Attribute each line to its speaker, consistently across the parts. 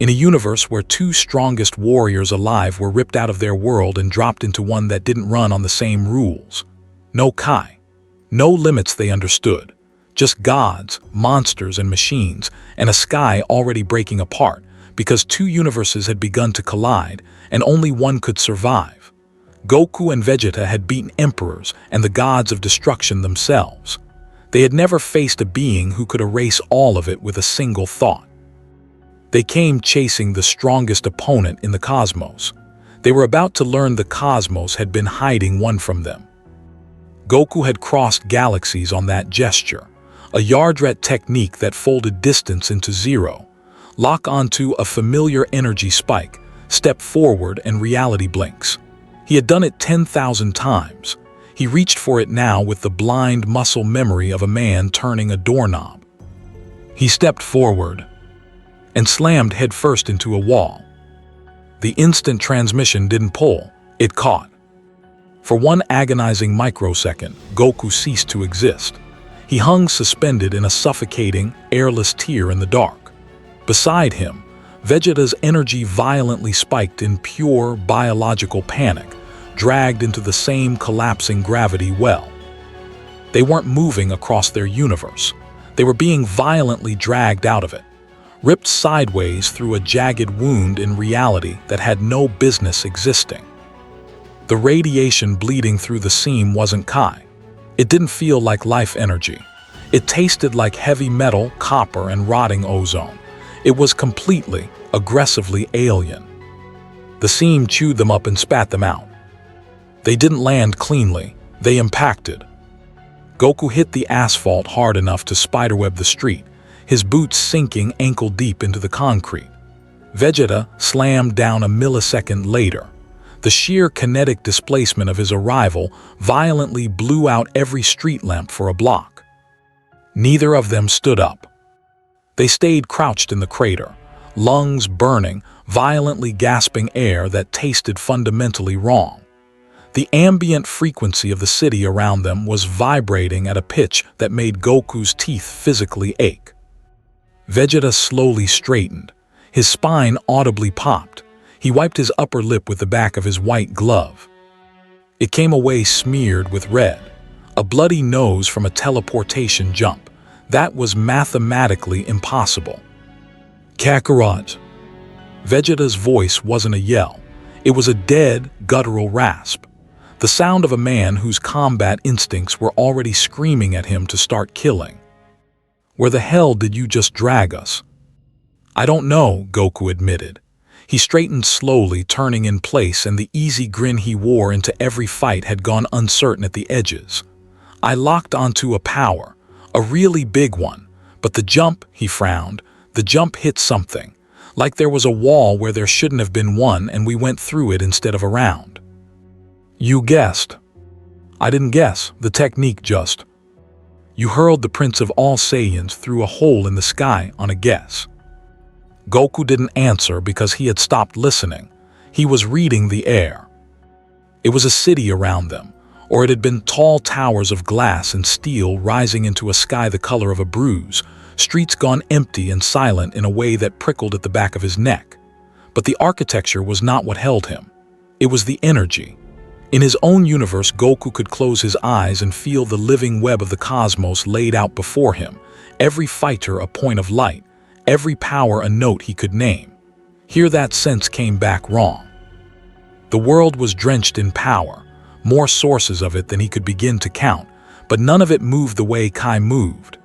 Speaker 1: In a universe where two strongest warriors alive were ripped out of their world and dropped into one that didn't run on the same rules. No Kai. No limits they understood. Just gods, monsters, and machines, and a sky already breaking apart because two universes had begun to collide and only one could survive. Goku and Vegeta had beaten emperors and the gods of destruction themselves. They had never faced a being who could erase all of it with a single thought. They came chasing the strongest opponent in the cosmos. They were about to learn the cosmos had been hiding one from them. Goku had crossed galaxies on that gesture, a Yardret technique that folded distance into zero. Lock onto a familiar energy spike, step forward and reality blinks. He had done it 10,000 times. He reached for it now with the blind muscle memory of a man turning a doorknob. He stepped forward and slammed headfirst into a wall. The instant transmission didn't pull, it caught. For one agonizing microsecond, Goku ceased to exist. He hung suspended in a suffocating, airless tier in the dark. Beside him, Vegeta's energy violently spiked in pure biological panic, dragged into the same collapsing gravity well. They weren't moving across their universe. They were being violently dragged out of it, ripped sideways through a jagged wound in reality that had no business existing. The radiation bleeding through the seam wasn't Kai. It didn't feel like life energy. It tasted like heavy metal, copper, and rotting ozone. It was completely, aggressively alien. The seam chewed them up and spat them out. They didn't land cleanly. They impacted. Goku hit the asphalt hard enough to spiderweb the street, his boots sinking ankle-deep into the concrete. Vegeta slammed down a millisecond later. The sheer kinetic displacement of his arrival violently blew out every street lamp for a block. Neither of them stood up. They stayed crouched in the crater, lungs burning, violently gasping air that tasted fundamentally wrong. The ambient frequency of the city around them was vibrating at a pitch that made Goku's teeth physically ache. Vegeta slowly straightened. His spine audibly popped. He wiped his upper lip with the back of his white glove. It came away smeared with red, a bloody nose from a teleportation jump. That was mathematically impossible. Kakarot. Vegeta's voice wasn't a yell. It was a dead, guttural rasp. The sound of a man whose combat instincts were already screaming at him to start killing. Where the hell did you just drag us? I don't know, Goku admitted. He straightened slowly, turning in place, and the easy grin he wore into every fight had gone uncertain at the edges. I locked onto a power, a really big one, but the jump, he frowned, the jump hit something, like there was a wall where there shouldn't have been one and we went through it instead of around. You guessed. I didn't guess, the technique just. You hurled the Prince of all Saiyans through a hole in the sky on a guess. Goku didn't answer because he had stopped listening. He was reading the air. It was a city around them, or it had been tall towers of glass and steel rising into a sky the color of a bruise, streets gone empty and silent in a way that prickled at the back of his neck. But the architecture was not what held him. It was the energy. In his own universe, Goku could close his eyes and feel the living web of the cosmos laid out before him, every fighter a point of light, every power a note he could name. Here that sense came back wrong. The world was drenched in power, more sources of it than he could begin to count, but none of it moved the way Kai moved.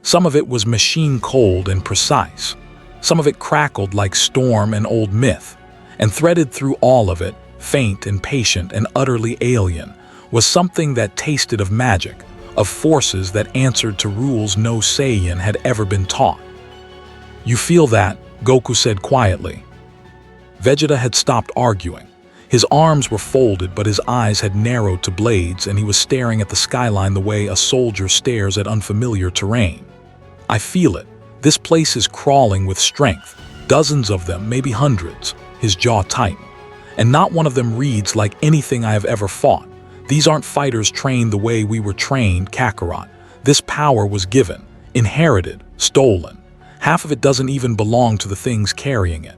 Speaker 1: Some of it was machine cold and precise. Some of it crackled like storm and old myth, and threaded through all of it, faint and patient and utterly alien, was something that tasted of magic, of forces that answered to rules no Saiyan had ever been taught. You feel that, Goku said quietly. Vegeta had stopped arguing. His arms were folded, but his eyes had narrowed to blades, and he was staring at the skyline the way a soldier stares at unfamiliar terrain. I feel it. This place is crawling with strength. Dozens of them, maybe hundreds. His jaw tightened. And not one of them reads like anything I have ever fought. These aren't fighters trained the way we were trained, Kakarot. This power was given, inherited, stolen. Half of it doesn't even belong to the things carrying it.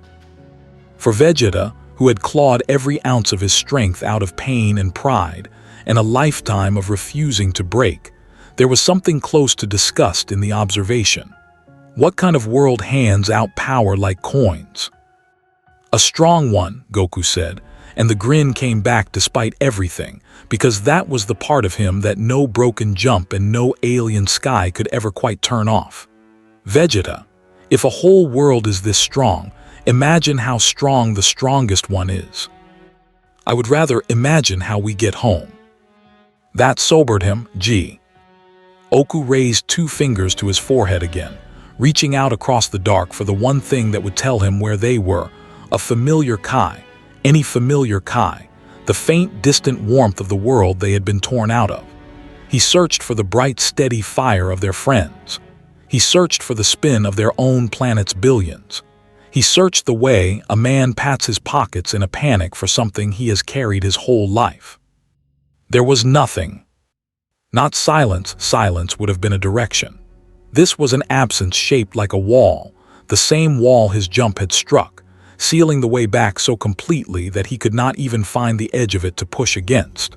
Speaker 1: For Vegeta, who had clawed every ounce of his strength out of pain and pride, and a lifetime of refusing to break, there was something close to disgust in the observation. What kind of world hands out power like coins? A strong one, Goku said, and the grin came back despite everything, because that was the part of him that no broken jump and no alien sky could ever quite turn off. Vegeta, if a whole world is this strong, imagine how strong the strongest one is. I would rather imagine how we get home. That sobered him, gee. Goku raised 2 fingers to his forehead again, reaching out across the dark for the one thing that would tell him where they were, a familiar Kai, any familiar Kai, the faint, distant warmth of the world they had been torn out of. He searched for the bright, steady fire of their friends. He searched for the spin of their own planet's billions. He searched the way a man pats his pockets in a panic for something he has carried his whole life. There was nothing. Not silence. Silence would have been a direction. This was an absence shaped like a wall, the same wall his jump had struck, sealing the way back so completely that he could not even find the edge of it to push against.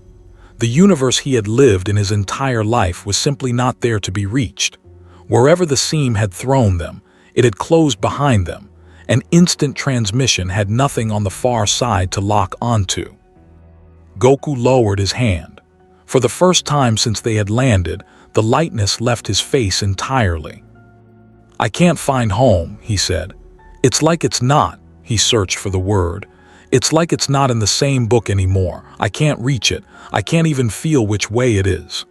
Speaker 1: The universe he had lived in his entire life was simply not there to be reached. Wherever the seam had thrown them, it had closed behind them, and instant transmission had nothing on the far side to lock onto. Goku lowered his hand. For the first time since they had landed, the lightness left his face entirely. "I can't find home," he said. "It's like it's not." He searched for the word. "It's like it's not in the same book anymore. I can't reach it. I can't even feel which way it is."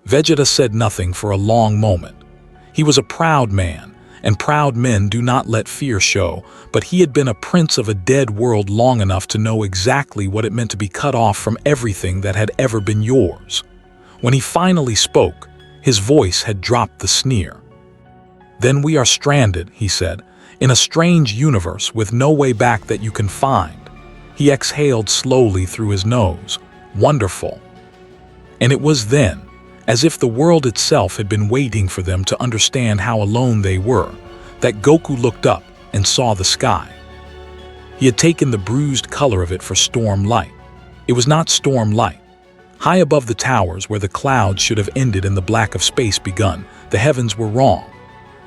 Speaker 1: Vegeta said nothing for a long moment. He was a proud man, and proud men do not let fear show, but he had been a prince of a dead world long enough to know exactly what it meant to be cut off from everything that had ever been yours. When he finally spoke, his voice had dropped the sneer. "Then we are stranded," he said, "in a strange universe with no way back that you can find." He exhaled slowly through his nose. "Wonderful." And it was then, as if the world itself had been waiting for them to understand how alone they were, that Goku looked up and saw the sky. He had taken the bruised color of it for storm light. It was not storm light. High above the towers where the clouds should have ended and the black of space begun, the heavens were wrong.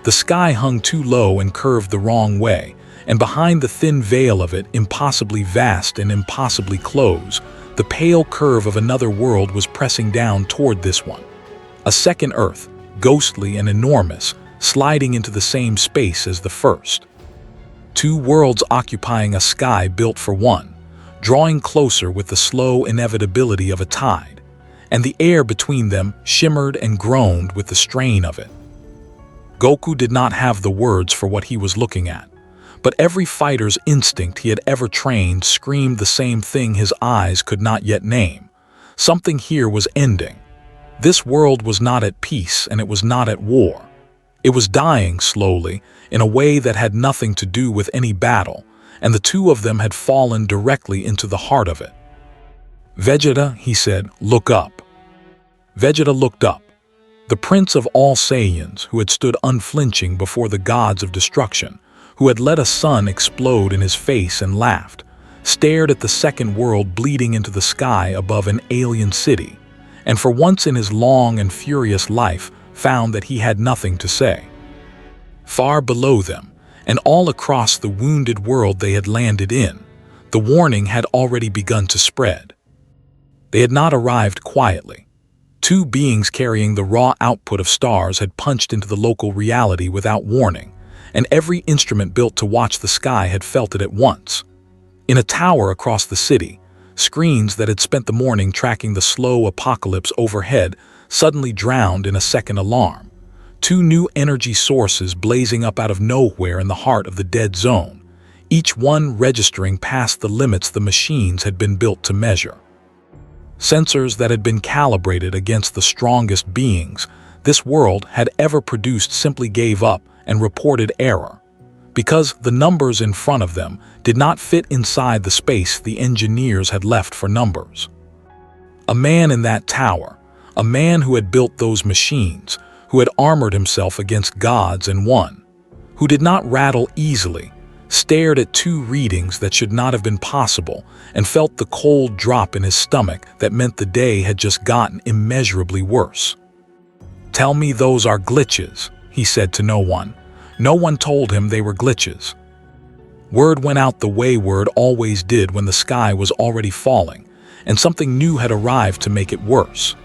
Speaker 1: The sky hung too low and curved the wrong way, and behind the thin veil of it, impossibly vast and impossibly close, the pale curve of another world was pressing down toward this one. A second Earth, ghostly and enormous, sliding into the same space as the first. 2 worlds occupying a sky built for one, drawing closer with the slow inevitability of a tide, and the air between them shimmered and groaned with the strain of it. Goku did not have the words for what he was looking at, but every fighter's instinct he had ever trained screamed the same thing his eyes could not yet name. Something here was ending. This world was not at peace and it was not at war. It was dying slowly, in a way that had nothing to do with any battle, and the 2 of them had fallen directly into the heart of it. "Vegeta," he said, "look up." Vegeta looked up. The prince of all Saiyans, who had stood unflinching before the gods of destruction, who had let a sun explode in his face and laughed, stared at the second world bleeding into the sky above an alien city, and for once in his long and furious life found that he had nothing to say. Far below them, and all across the wounded world they had landed in, the warning had already begun to spread. They had not arrived quietly. 2 beings carrying the raw output of stars had punched into the local reality without warning, and every instrument built to watch the sky had felt it at once. In a tower across the city, screens that had spent the morning tracking the slow apocalypse overhead suddenly drowned in a second alarm. 2 new energy sources blazing up out of nowhere in the heart of the dead zone, each one registering past the limits the machines had been built to measure. Sensors that had been calibrated against the strongest beings this world had ever produced simply gave up and reported error, because the numbers in front of them did not fit inside the space the engineers had left for numbers. A man in that tower, a man who had built those machines, who had armored himself against gods and won, who did not rattle easily, stared at two readings that should not have been possible and felt the cold drop in his stomach that meant the day had just gotten immeasurably worse. "Tell me those are glitches," he said to no one. No one told him they were glitches. Word went out the way word always did when the sky was already falling, and something new had arrived to make it worse.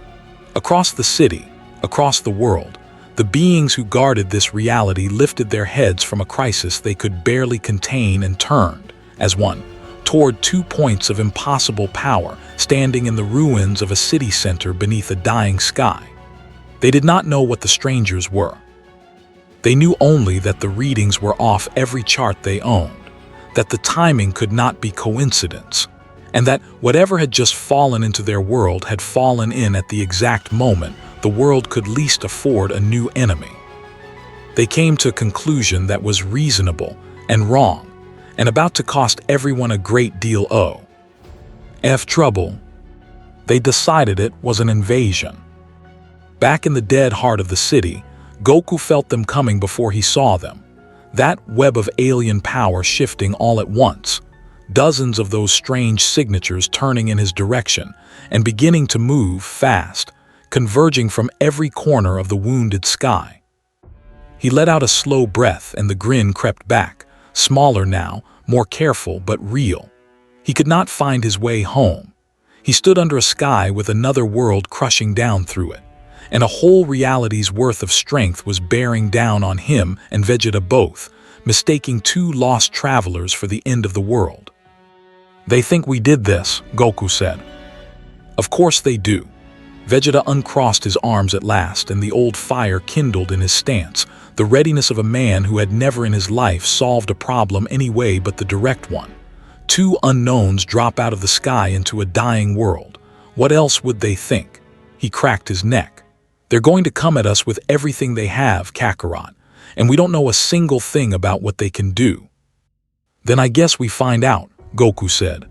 Speaker 1: Across the city, across the world, the beings who guarded this reality lifted their heads from a crisis they could barely contain and turned, as one, toward 2 points of impossible power standing in the ruins of a city center beneath a dying sky. They did not know what the strangers were. They knew only that the readings were off every chart they owned, that the timing could not be coincidence, and that whatever had just fallen into their world had fallen in at the exact moment the world could least afford a new enemy. They came to a conclusion that was reasonable and wrong, and about to cost everyone a great deal of trouble. They decided it was an invasion. Back in the dead heart of the city, Goku felt them coming before he saw them. That web of alien power shifting all at once, dozens of those strange signatures turning in his direction and beginning to move fast, converging from every corner of the wounded sky. He let out a slow breath and the grin crept back, smaller now, more careful but real. He could not find his way home. He stood under a sky with another world crushing down through it, and a whole reality's worth of strength was bearing down on him and Vegeta both, mistaking two lost travelers for the end of the world. "They think we did this," Goku said. "Of course they do." Vegeta uncrossed his arms at last, and the old fire kindled in his stance, the readiness of a man who had never in his life solved a problem any way but the direct one. Two unknowns drop out of the sky into a dying world. What else would they think? He cracked his neck. "They're going to come at us with everything they have, Kakarot, and we don't know a single thing about what they can do." "Then I guess we find out," Goku said.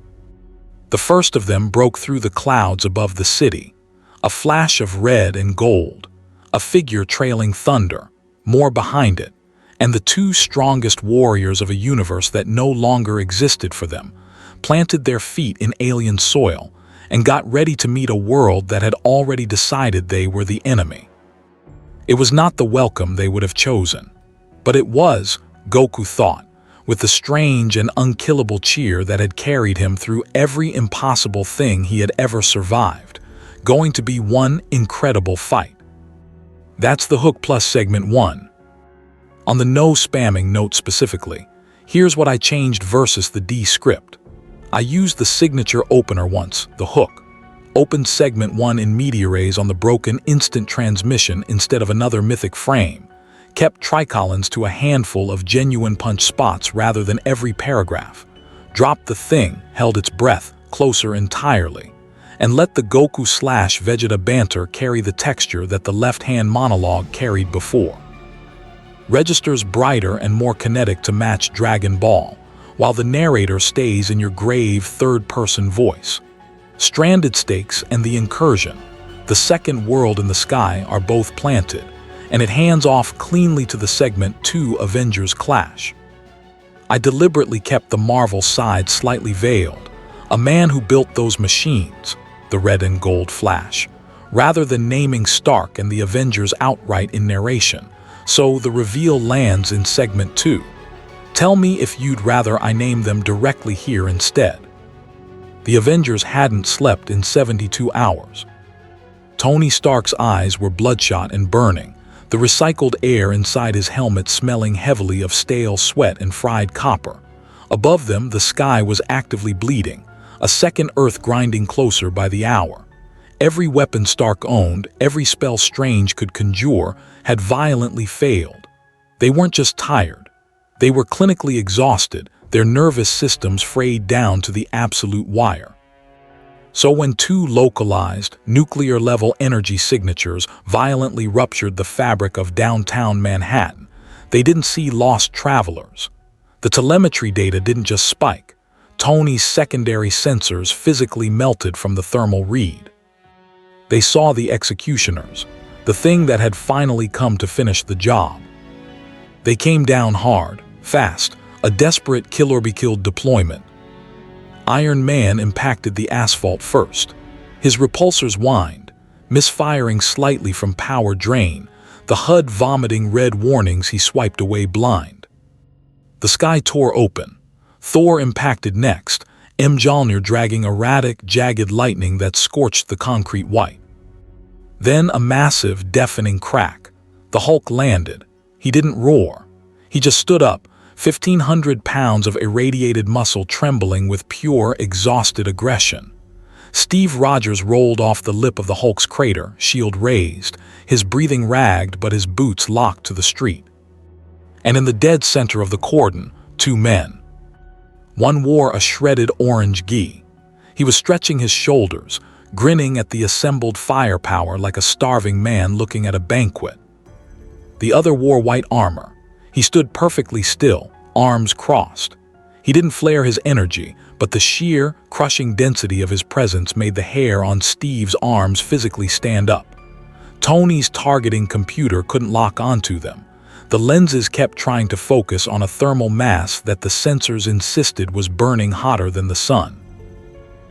Speaker 1: The first of them broke through the clouds above the city. A flash of red and gold, a figure trailing thunder, more behind it, and the two strongest warriors of a universe that no longer existed for them, planted their feet in alien soil and got ready to meet a world that had already decided they were the enemy. It was not the welcome they would have chosen, but it was, Goku thought, with the strange and unkillable cheer that had carried him through every impossible thing he had ever survived, going to be one incredible fight. That's the Hook Plus Segment 1. On the no spamming note specifically, here's what I changed versus the D script. I used the signature opener once, the hook. Opened Segment 1 in media rays on the broken instant transmission instead of another mythic frame. Kept tricolons to a handful of genuine punch spots rather than every paragraph. Dropped the thing, held its breath, closer entirely. And let the Goku/Vegeta banter carry the texture that the left-hand monologue carried before. Registers brighter and more kinetic to match Dragon Ball, while the narrator stays in your grave third-person voice. Stranded Stakes and The Incursion, the second world in the sky, are both planted, and it hands off cleanly to the Segment 2 Avengers Clash. I deliberately kept the Marvel side slightly veiled, a man who built those machines, the red and gold Flash, rather than naming Stark and the Avengers outright in narration, so the reveal lands in Segment 2. Tell me if you'd rather I name them directly here instead. The Avengers hadn't slept in 72 hours. Tony Stark's eyes were bloodshot and burning, the recycled air inside his helmet smelling heavily of stale sweat and fried copper. Above them, the sky was actively bleeding, a second Earth grinding closer by the hour. Every weapon Stark owned, every spell Strange could conjure, had violently failed. They weren't just tired. They were clinically exhausted, their nervous systems frayed down to the absolute wire. So when two localized, nuclear-level energy signatures violently ruptured the fabric of downtown Manhattan, they didn't see lost travelers. The telemetry data didn't just spike. Tony's secondary sensors physically melted from the thermal read. They saw the executioners, the thing that had finally come to finish the job. They came down hard, fast, a desperate kill-or-be-killed deployment. Iron Man impacted the asphalt first. His repulsors whined, misfiring slightly from power drain, the HUD vomiting red warnings he swiped away blind. The sky tore open. Thor impacted next, Mjolnir dragging erratic, jagged lightning that scorched the concrete white. Then a massive, deafening crack. The Hulk landed. He didn't roar. He just stood up, 1,500 pounds of irradiated muscle trembling with pure, exhausted aggression. Steve Rogers rolled off the lip of the Hulk's crater, shield raised, his breathing ragged but his boots locked to the street. And in the dead center of the cordon, two men. One wore a shredded orange gi. He was stretching his shoulders, grinning at the assembled firepower like a starving man looking at a banquet. The other wore white armor. He stood perfectly still, arms crossed. He didn't flare his energy, but the sheer, crushing density of his presence made the hair on Steve's arms physically stand up. Tony's targeting computer couldn't lock onto them. The lenses kept trying to focus on a thermal mass that the sensors insisted was burning hotter than the sun.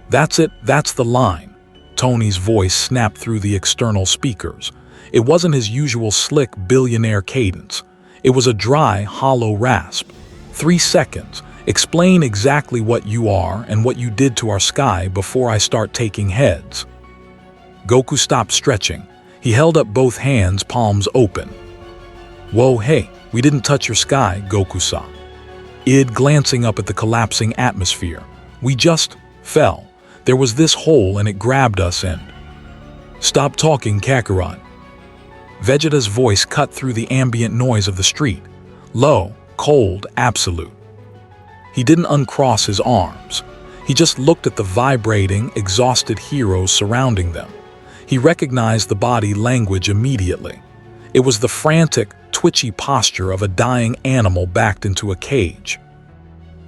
Speaker 1: "That's it, that's the line." Tony's voice snapped through the external speakers. It wasn't his usual slick billionaire cadence. It was a dry, hollow rasp. 3 seconds. Explain exactly what you are and what you did to our sky before I start taking heads. Goku stopped stretching. He held up both hands, palms open. "Whoa, hey, we didn't touch your sky," Goku saw. Id glancing up at the collapsing atmosphere. "We just fell. There was this hole and it grabbed us and—" "Stop talking, Kakarot." Vegeta's voice cut through the ambient noise of the street. Low, cold, absolute. He didn't uncross his arms. He just looked at the vibrating, exhausted heroes surrounding them. He recognized the body language immediately. It was the frantic, twitchy posture of a dying animal backed into a cage.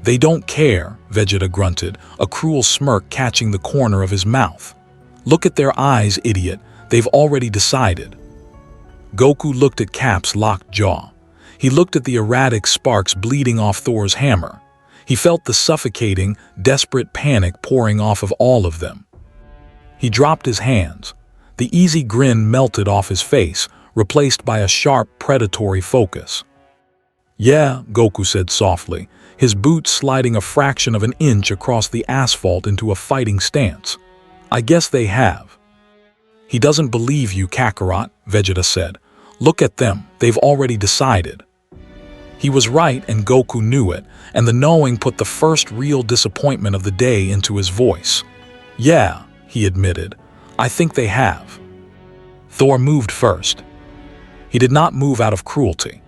Speaker 1: "They don't care," Vegeta grunted, a cruel smirk catching the corner of his mouth. "Look at their eyes, idiot. They've already decided." Goku looked at Cap's locked jaw. He looked at the erratic sparks bleeding off Thor's hammer. He felt the suffocating, desperate panic pouring off of all of them. He dropped his hands. The easy grin melted off his face, replaced by a sharp, predatory focus. "Yeah," Goku said softly, his boots sliding a fraction of an inch across the asphalt into a fighting stance. "I guess they have." "He doesn't believe you, Kakarot," Vegeta said. "Look at them, they've already decided." He was right, and Goku knew it, and the knowing put the first real disappointment of the day into his voice. "Yeah," he admitted, "I think they have." Thor moved first. He did not move out of cruelty.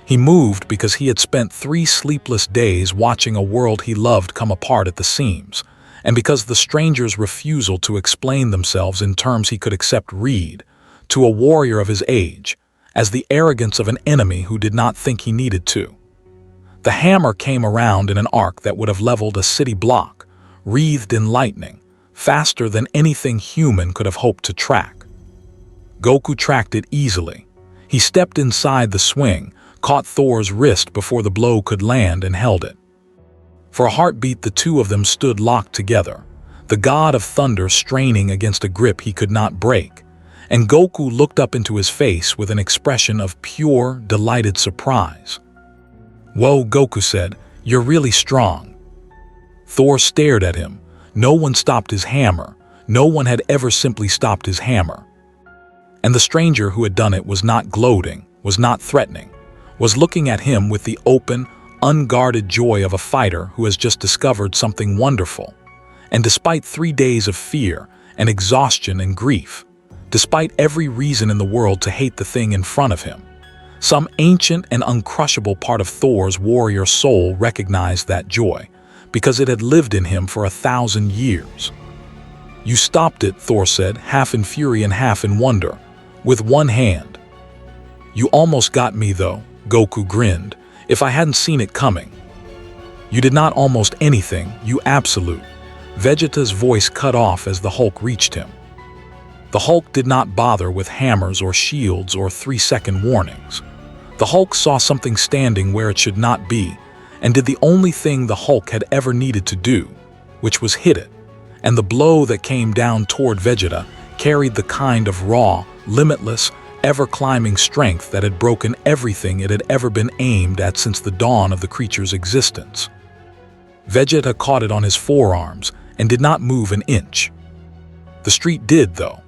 Speaker 1: He moved because he had spent 3 sleepless days watching a world he loved come apart at the seams, and because the stranger's refusal to explain themselves in terms he could accept read, to a warrior of his age, as the arrogance of an enemy who did not think he needed to. The hammer came around in an arc that would have leveled a city block, wreathed in lightning, faster than anything human could have hoped to track. Goku tracked it easily. He stepped inside the swing, caught Thor's wrist before the blow could land and held it. For a heartbeat, the two of them stood locked together, the god of thunder straining against a grip he could not break, and Goku looked up into his face with an expression of pure, delighted surprise. "Whoa," Goku said, "you're really strong." Thor stared at him. No one stopped his hammer. No one had ever simply stopped his hammer. And the stranger who had done it was not gloating, was not threatening, was looking at him with the open, unguarded joy of a fighter who has just discovered something wonderful. And despite 3 days of fear and exhaustion and grief, despite every reason in the world to hate the thing in front of him, some ancient and uncrushable part of Thor's warrior soul recognized that joy, because it had lived in him for 1,000 years. "You stopped it," Thor said, half in fury and half in wonder, with one hand. "You almost got me, though," Goku grinned, "if I hadn't seen it coming." "You did not almost anything, you absolute." Vegeta's voice cut off as the Hulk reached him. The Hulk did not bother with hammers or shields or 3-second warnings. The Hulk saw something standing where it should not be, and did the only thing the Hulk had ever needed to do, which was hit it. And the blow that came down toward Vegeta carried the kind of raw, limitless, ever-climbing strength that had broken everything it had ever been aimed at since the dawn of the creature's existence. Vegeta caught it on his forearms and did not move an inch. The street did, though.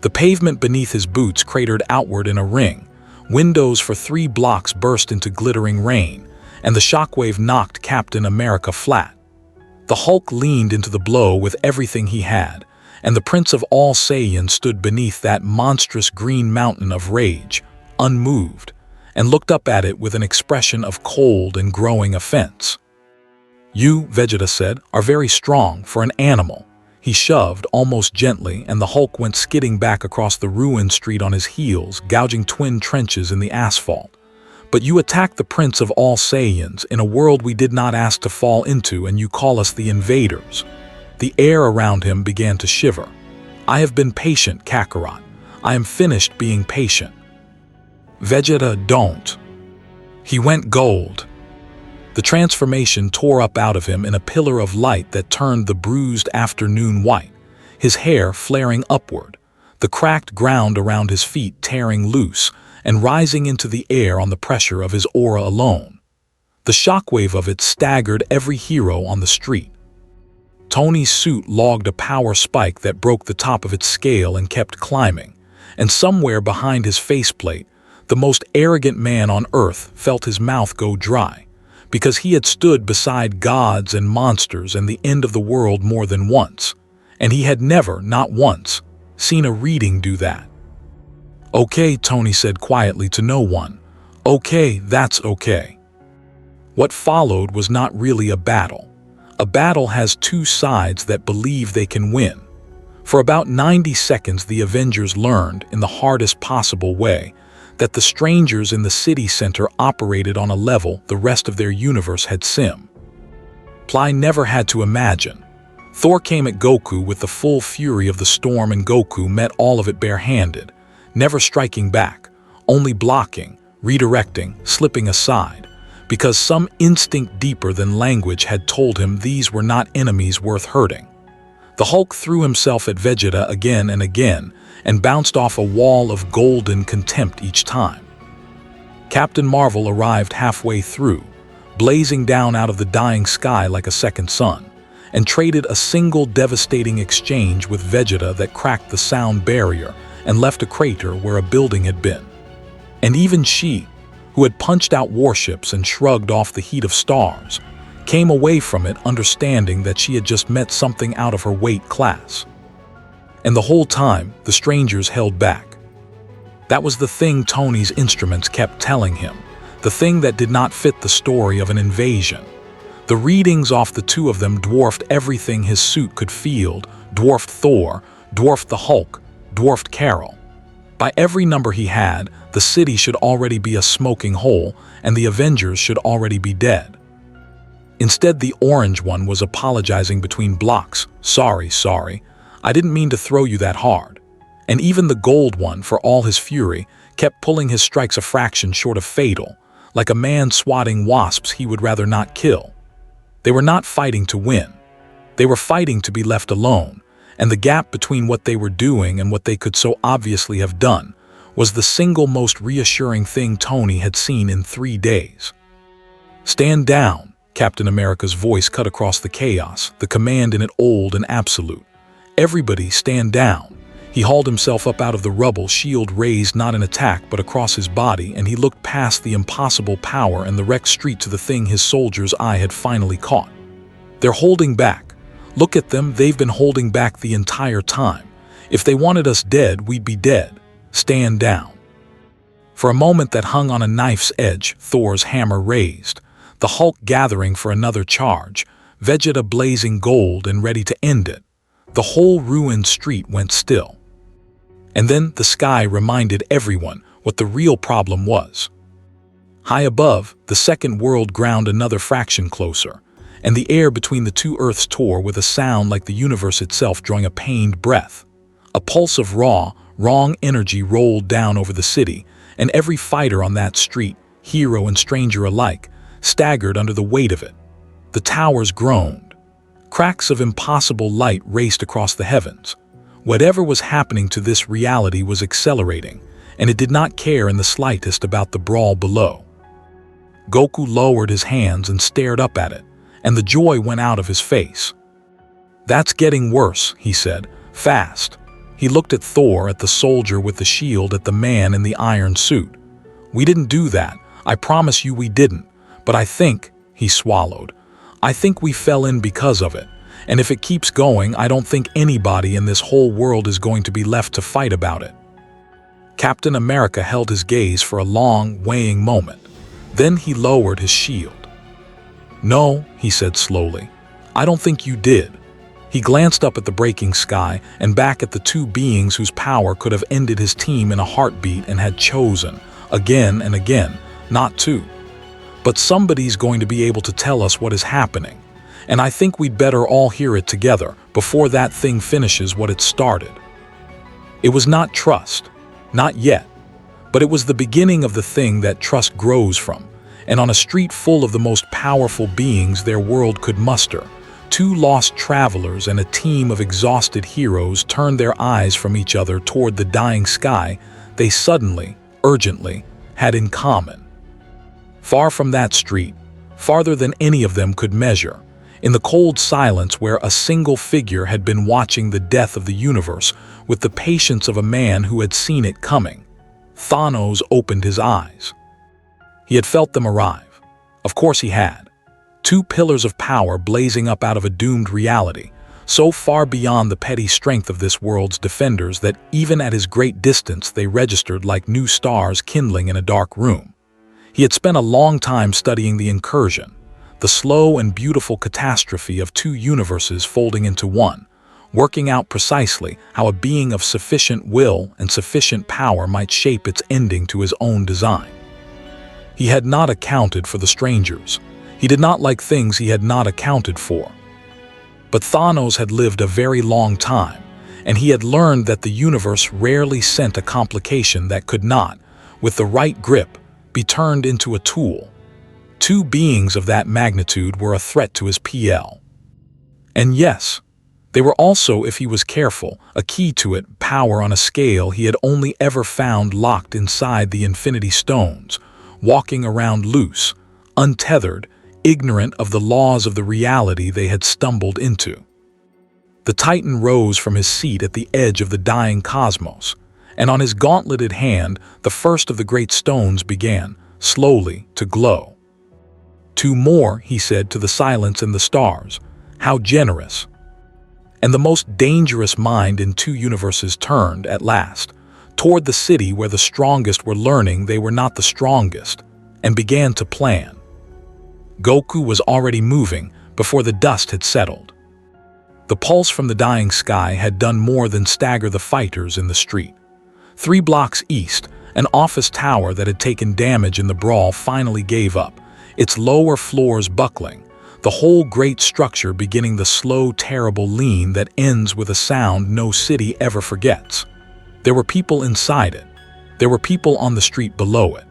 Speaker 1: The pavement beneath his boots cratered outward in a ring, windows for 3 blocks burst into glittering rain, and the shockwave knocked Captain America flat. The Hulk leaned into the blow with everything he had, and the Prince of all Saiyan stood beneath that monstrous green mountain of rage, unmoved, and looked up at it with an expression of cold and growing offense. "You," Vegeta said, "are very strong for an animal." He shoved, almost gently, and the Hulk went skidding back across the ruined street on his heels, gouging twin trenches in the asphalt. "But you attacked the Prince of all Saiyans in a world we did not ask to fall into, and you call us the invaders." The air around him began to shiver. "I have been patient, Kakarot. I am finished being patient." "Vegeta, don't." He went gold. The transformation tore up out of him in a pillar of light that turned the bruised afternoon white, his hair flaring upward, the cracked ground around his feet tearing loose and rising into the air on the pressure of his aura alone. The shockwave of it staggered every hero on the street. Tony's suit logged a power spike that broke the top of its scale and kept climbing, and somewhere behind his faceplate, the most arrogant man on Earth felt his mouth go dry, because he had stood beside gods and monsters and the end of the world more than once, and he had never, not once, seen a reading do that. "Okay," Tony said quietly to no one. "Okay, that's okay." What followed was not really a battle. A battle has 2 sides that believe they can win. For about 90 seconds, the Avengers learned, in the hardest possible way, that the strangers in the city center operated on a level the rest of their universe had sim. Ply never had to imagine. Thor came at Goku with the full fury of the storm, and Goku met all of it barehanded, never striking back, only blocking, redirecting, slipping aside, because some instinct deeper than language had told him these were not enemies worth hurting. The Hulk threw himself at Vegeta again and again, and bounced off a wall of golden contempt each time. Captain Marvel arrived halfway through, blazing down out of the dying sky like a second sun, and traded a single devastating exchange with Vegeta that cracked the sound barrier and left a crater where a building had been. And even she, who had punched out warships and shrugged off the heat of stars, came away from it understanding that she had just met something out of her weight class. And the whole time, the strangers held back. That was the thing Tony's instruments kept telling him, the thing that did not fit the story of an invasion. The readings off the 2 of them dwarfed everything his suit could field, dwarfed Thor, dwarfed the Hulk, dwarfed Carol. By every number he had, the city should already be a smoking hole, and the Avengers should already be dead. Instead, the orange one was apologizing between blocks. Sorry, I didn't mean to throw you that hard." And even the gold one, for all his fury, kept pulling his strikes a fraction short of fatal, like a man swatting wasps he would rather not kill. They were not fighting to win. They were fighting to be left alone, and the gap between what they were doing and what they could so obviously have done was the single most reassuring thing Tony had seen in 3 days. "Stand down," Captain America's voice cut across the chaos, the command in it old and absolute. "Everybody stand down." He hauled himself up out of the rubble, shield raised not in attack but across his body, and he looked past the impossible power and the wrecked street to the thing his soldier's eye had finally caught. "They're holding back. Look at them, they've been holding back the entire time. If they wanted us dead, we'd be dead. Stand down." For a moment that hung on a knife's edge, Thor's hammer raised, the Hulk gathering for another charge, Vegeta blazing gold and ready to end it. The whole ruined street went still. And then the sky reminded everyone what the real problem was. High above, the second world ground another fraction closer, and the air between the 2 Earths tore with a sound like the universe itself drawing a pained breath. A pulse of raw, wrong energy rolled down over the city, and every fighter on that street, hero and stranger alike, staggered under the weight of it. The towers groaned. Cracks of impossible light raced across the heavens. Whatever was happening to this reality was accelerating, and it did not care in the slightest about the brawl below. Goku lowered his hands and stared up at it, and the joy went out of his face. "That's getting worse," he said, fast. He looked at Thor, at the soldier with the shield, at the man in the iron suit. "We didn't do that. I promise you we didn't. But I think," he swallowed, "I think we fell in because of it. And if it keeps going, I don't think anybody in this whole world is going to be left to fight about it." Captain America held his gaze for a long, weighing moment. Then he lowered his shield. "No," he said slowly, "I don't think you did." He glanced up at the breaking sky and back at the two beings whose power could have ended his team in a heartbeat and had chosen, again and again, not to. "But somebody's going to be able to tell us what is happening, and I think we'd better all hear it together before that thing finishes what it started." It was not trust, not yet, but it was the beginning of the thing that trust grows from, and on a street full of the most powerful beings their world could muster, two lost travelers and a team of exhausted heroes turned their eyes from each other toward the dying sky they suddenly, urgently, had in common. Far from that street, farther than any of them could measure, in the cold silence where a single figure had been watching the death of the universe with the patience of a man who had seen it coming, Thanos opened his eyes. He had felt them arrive. Of course he had. Two pillars of power blazing up out of a doomed reality, so far beyond the petty strength of this world's defenders that even at his great distance they registered like new stars kindling in a dark room. He had spent a long time studying the incursion, the slow and beautiful catastrophe of two universes folding into one, working out precisely how a being of sufficient will and sufficient power might shape its ending to his own design. He had not accounted for the strangers. He did not like things he had not accounted for. But Thanos had lived a very long time, and he had learned that the universe rarely sent a complication that could not, with the right grip, be turned into a tool. Two beings of that magnitude were a threat to his PL. And yes, they were also, if he was careful, a key to it, power on a scale he had only ever found locked inside the Infinity Stones, walking around loose, untethered, ignorant of the laws of the reality they had stumbled into. The Titan rose from his seat at the edge of the dying cosmos, and on his gauntleted hand the first of the great stones began, slowly, to glow. "Two more," he said to the silence and the stars. "How generous!" And the most dangerous mind in two universes turned, at last, toward the city where the strongest were learning they were not the strongest, and began to plan. Goku was already moving before the dust had settled. The pulse from the dying sky had done more than stagger the fighters in the street. 3 blocks east, an office tower that had taken damage in the brawl finally gave up, its lower floors buckling, the whole great structure beginning the slow, terrible lean that ends with a sound no city ever forgets. There were people inside it. There were people on the street below it.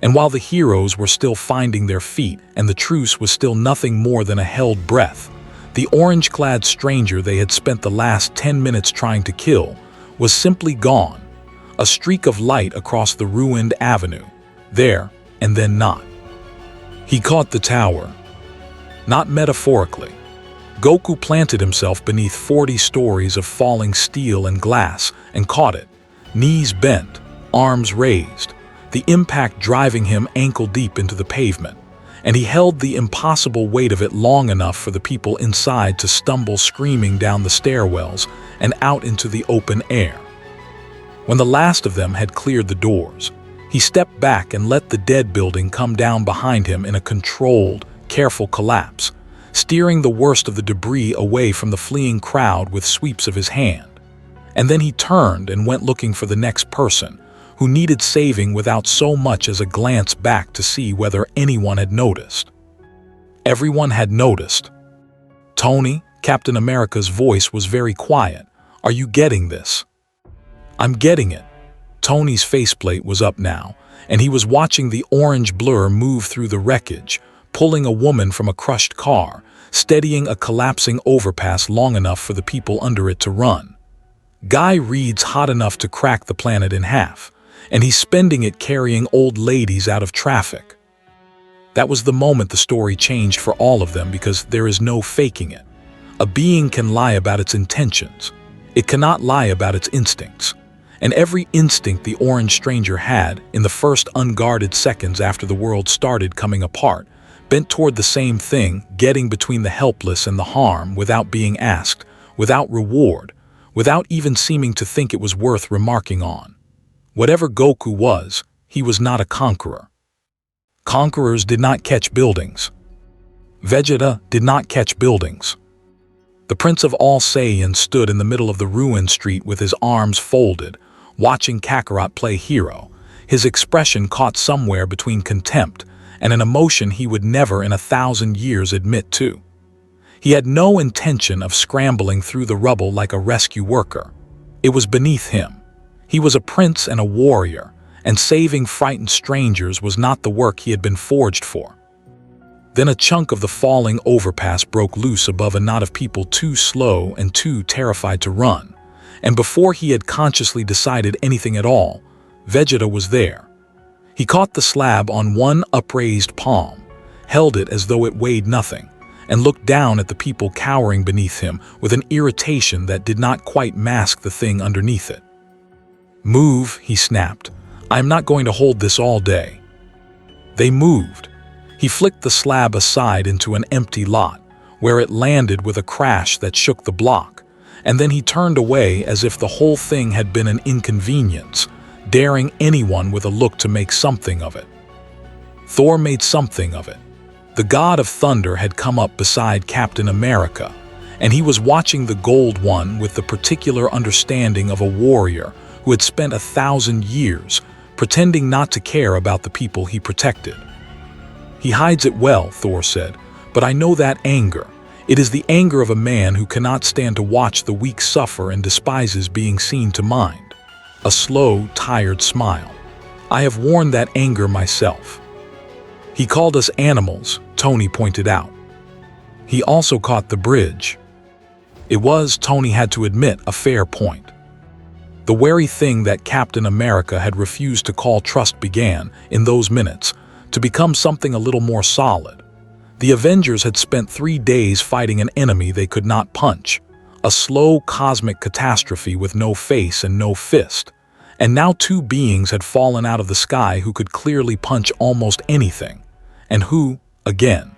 Speaker 1: And while the heroes were still finding their feet and the truce was still nothing more than a held breath, the orange-clad stranger they had spent the last 10 minutes trying to kill was simply gone, a streak of light across the ruined avenue, there and then not. He caught the tower. Not metaphorically. Goku planted himself beneath 40 stories of falling steel and glass and caught it, knees bent, arms raised, the impact driving him ankle-deep into the pavement, and he held the impossible weight of it long enough for the people inside to stumble screaming down the stairwells and out into the open air. When the last of them had cleared the doors, he stepped back and let the dead building come down behind him in a controlled, careful collapse, steering the worst of the debris away from the fleeing crowd with sweeps of his hand. And then he turned and went looking for the next person, who needed saving without so much as a glance back to see whether anyone had noticed. Everyone had noticed. "Tony," Captain America's voice was very quiet. "Are you getting this?" "I'm getting it." Tony's faceplate was up now, and he was watching the orange blur move through the wreckage, pulling a woman from a crushed car, steadying a collapsing overpass long enough for the people under it to run. Guy Reed's hot enough to crack the planet in half, and he's spending it carrying old ladies out of traffic. That was the moment the story changed for all of them, because there is no faking it. A being can lie about its intentions. It cannot lie about its instincts. And every instinct the orange stranger had, in the first unguarded seconds after the world started coming apart, bent toward the same thing, getting between the helpless and the harm without being asked, without reward, without even seeming to think it was worth remarking on. Whatever Goku was, he was not a conqueror. Conquerors did not catch buildings. Vegeta did not catch buildings. The Prince of all Saiyan stood in the middle of the ruined street with his arms folded, watching Kakarot play hero, his expression caught somewhere between contempt and an emotion he would never in 1,000 years admit to. He had no intention of scrambling through the rubble like a rescue worker. It was beneath him. He was a prince and a warrior, and saving frightened strangers was not the work he had been forged for. Then a chunk of the falling overpass broke loose above a knot of people too slow and too terrified to run, and before he had consciously decided anything at all, Vegeta was there. He caught the slab on one upraised palm, held it as though it weighed nothing, and looked down at the people cowering beneath him with an irritation that did not quite mask the thing underneath it. "Move," he snapped. "I am not going to hold this all day." They moved. He flicked the slab aside into an empty lot, where it landed with a crash that shook the block, and then he turned away as if the whole thing had been an inconvenience, daring anyone with a look to make something of it. Thor made something of it. The god of thunder had come up beside Captain America, and he was watching the Gold One with the particular understanding of a warrior who had spent 1,000 years pretending not to care about the people he protected. "He hides it well," Thor said, "but I know that anger. It is the anger of a man who cannot stand to watch the weak suffer and despises being seen to mind." A slow, tired smile. "I have worn that anger myself." "He called us animals," Tony pointed out. He also caught the bridge. It was, Tony had to admit, a fair point. The very thing that Captain America had refused to call trust began, in those minutes, to become something a little more solid. The Avengers had spent 3 days fighting an enemy they could not punch, a slow cosmic catastrophe with no face and no fist, and now 2 beings had fallen out of the sky who could clearly punch almost anything, and who, again,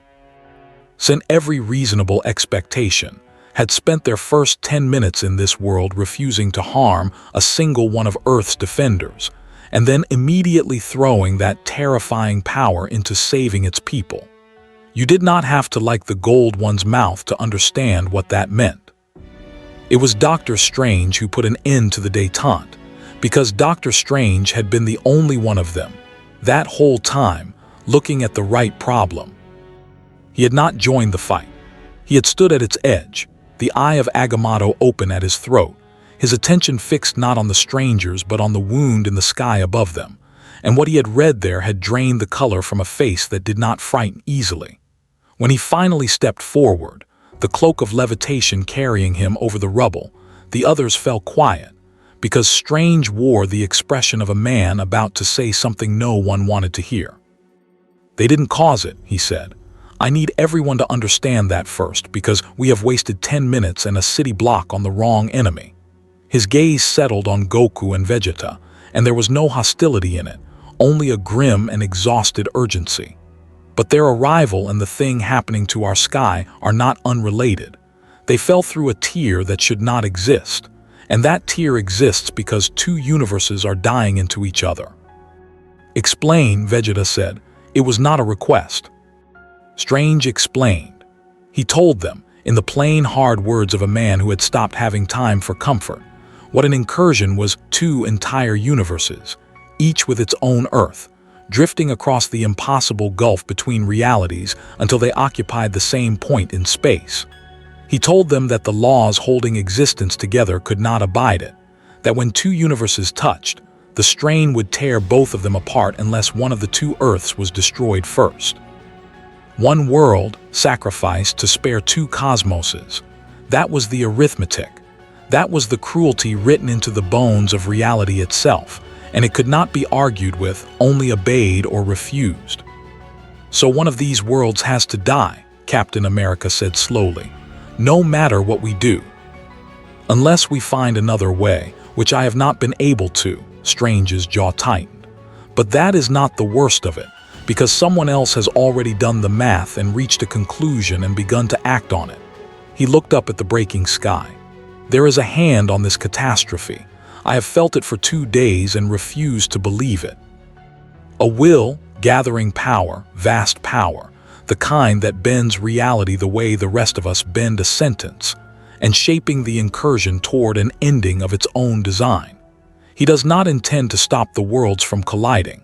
Speaker 1: sent every reasonable expectation, had spent their first 10 minutes in this world refusing to harm a single one of Earth's defenders, and then immediately throwing that terrifying power into saving its people. You did not have to like the Gold One's mouth to understand what that meant. It was Doctor Strange who put an end to the détente, because Doctor Strange had been the only one of them, that whole time, looking at the right problem. He had not joined the fight. He had stood at its edge, the eye of Agamotto open at his throat, his attention fixed not on the strangers but on the wound in the sky above them, and what he had read there had drained the color from a face that did not frighten easily. When he finally stepped forward, the cloak of levitation carrying him over the rubble, the others fell quiet, because Strange wore the expression of a man about to say something no one wanted to hear. "They didn't cause it," he said. "I need everyone to understand that first, because we have wasted 10 minutes and a city block on the wrong enemy." His gaze settled on Goku and Vegeta, and there was no hostility in it, only a grim and exhausted urgency. But their arrival and the thing happening to our sky are not unrelated. They fell through a tier that should not exist, and that tier exists because 2 universes are dying into each other. "Explain," Vegeta said. "It was not a request." Strange explained. He told them, in the plain, hard words of a man who had stopped having time for comfort, what an incursion was 2 entire universes, each with its own Earth, drifting across the impossible gulf between realities until they occupied the same point in space. He told them that the laws holding existence together could not abide it, that when 2 universes touched, The strain would tear both of them apart unless one of the two Earths was destroyed first. One world sacrificed to spare two cosmoses. That was the arithmetic. That was the cruelty written into the bones of reality itself, and it could not be argued with, only obeyed or refused. So one of these worlds has to die, Captain America said slowly, no matter what we do. Unless we find another way, which I have not been able to, Strange's jaw tightened. But that is not the worst of it, because someone else has already done the math and reached a conclusion and begun to act on it. He looked up at the breaking sky. There is a hand on this catastrophe. I have felt it for 2 days and refused to believe it. A will gathering power, vast power, the kind that bends reality the way the rest of us bend a sentence, and shaping the incursion toward an ending of its own design. He does not intend to stop the worlds from colliding.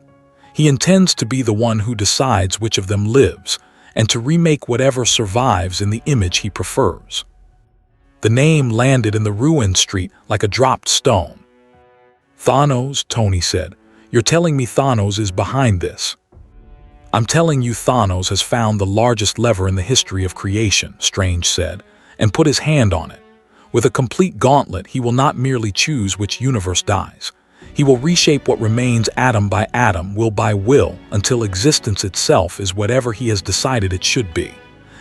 Speaker 1: He intends to be the one who decides which of them lives, and to remake whatever survives in the image he prefers. The name landed in the ruined street like a dropped stone. Thanos, Tony said. You're telling me Thanos is behind this? I'm telling you Thanos has found the largest lever in the history of creation, Strange said, and put his hand on it. With a complete gauntlet, he will not merely choose which universe dies. He will reshape what remains atom by atom, will by will, until existence itself is whatever he has decided it should be.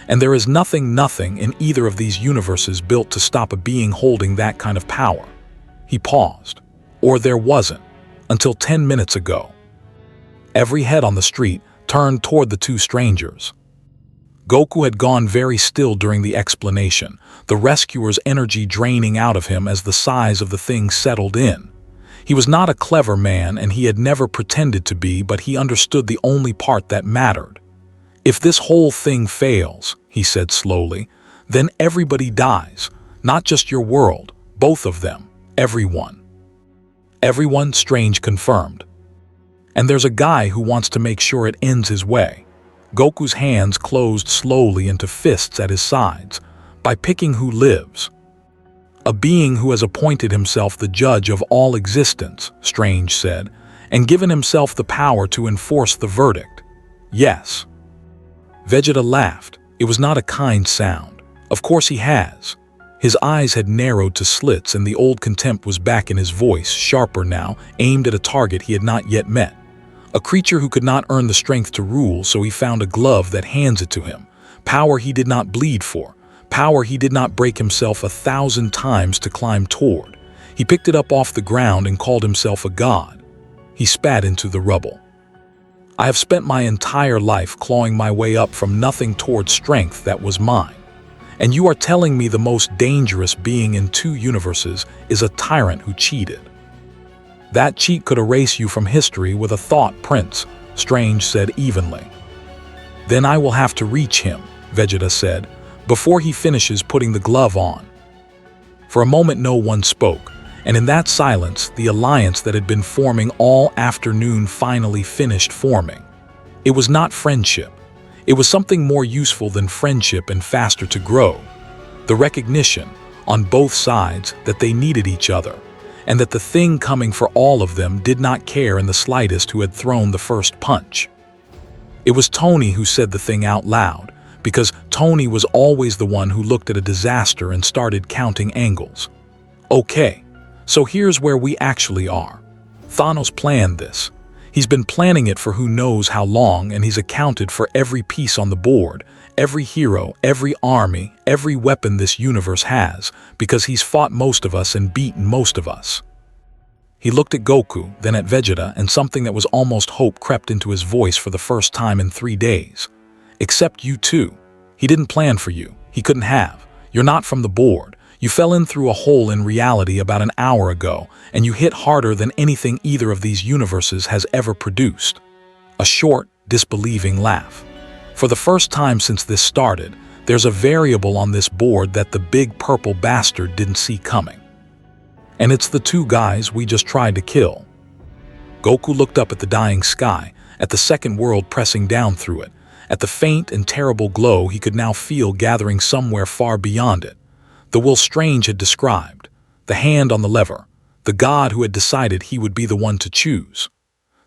Speaker 1: And there is nothing in either of these universes built to stop a being holding that kind of power. He paused. Or there wasn't, until 10 minutes ago. Every head on the street turned toward the two strangers. Goku had gone very still during the explanation, the rescuer's energy draining out of him as the size of the thing settled in. He was not a clever man, and he had never pretended to be, but he understood the only part that mattered. If this whole thing fails, he said slowly, then everybody dies, not just your world, both of them, everyone. Everyone, Strange confirmed. And there's a guy who wants to make sure it ends his way. Goku's hands closed slowly into fists at his sides, by picking who lives. A being who has appointed himself the judge of all existence, Strange said, and given himself the power to enforce the verdict. Yes. Vegeta laughed. It was not a kind sound. Of course he has. His eyes had narrowed to slits, and the old contempt was back in his voice, sharper now, aimed at a target he had not yet met. A creature who could not earn the strength to rule, so he found a glove that hands it to him. Power he did not bleed for. Power he did not break himself 1,000 times to climb toward. He picked it up off the ground and called himself a god. He spat into the rubble. I have spent my entire life clawing my way up from nothing toward strength that was mine. And you are telling me the most dangerous being in 2 universes is a tyrant who cheated. That cheat could erase you from history with a thought, Prince, Strange said evenly. Then I will have to reach him, Vegeta said, before he finishes putting the glove on. For a moment no one spoke, and in that silence the alliance that had been forming all afternoon finally finished forming. It was not friendship. It was something more useful than friendship and faster to grow. The recognition, on both sides, that they needed each other, and that the thing coming for all of them did not care in the slightest who had thrown the first punch. It was Tony who said the thing out loud, because Tony was always the one who looked at a disaster and started counting angles. Okay, so here's where we actually are. Thanos planned this. He's been planning it for who knows how long, and he's accounted for every piece on the board, every hero, every army, every weapon this universe has, because he's fought most of us and beaten most of us. He looked at Goku, then at Vegeta, and something that was almost hope crept into his voice for the first time in 3 days. Except you too. He didn't plan for you. He couldn't have. You're not from the board. You fell in through a hole in reality about an hour ago, and you hit harder than anything either of these universes has ever produced. A short, disbelieving laugh. For the first time since this started, there's a variable on this board that the big purple bastard didn't see coming. And it's the 2 guys we just tried to kill. Goku looked up at the dying sky, at the second world pressing down through it, at the faint and terrible glow he could now feel gathering somewhere far beyond it. The will Strange had described, the hand on the lever, the god who had decided he would be the one to choose.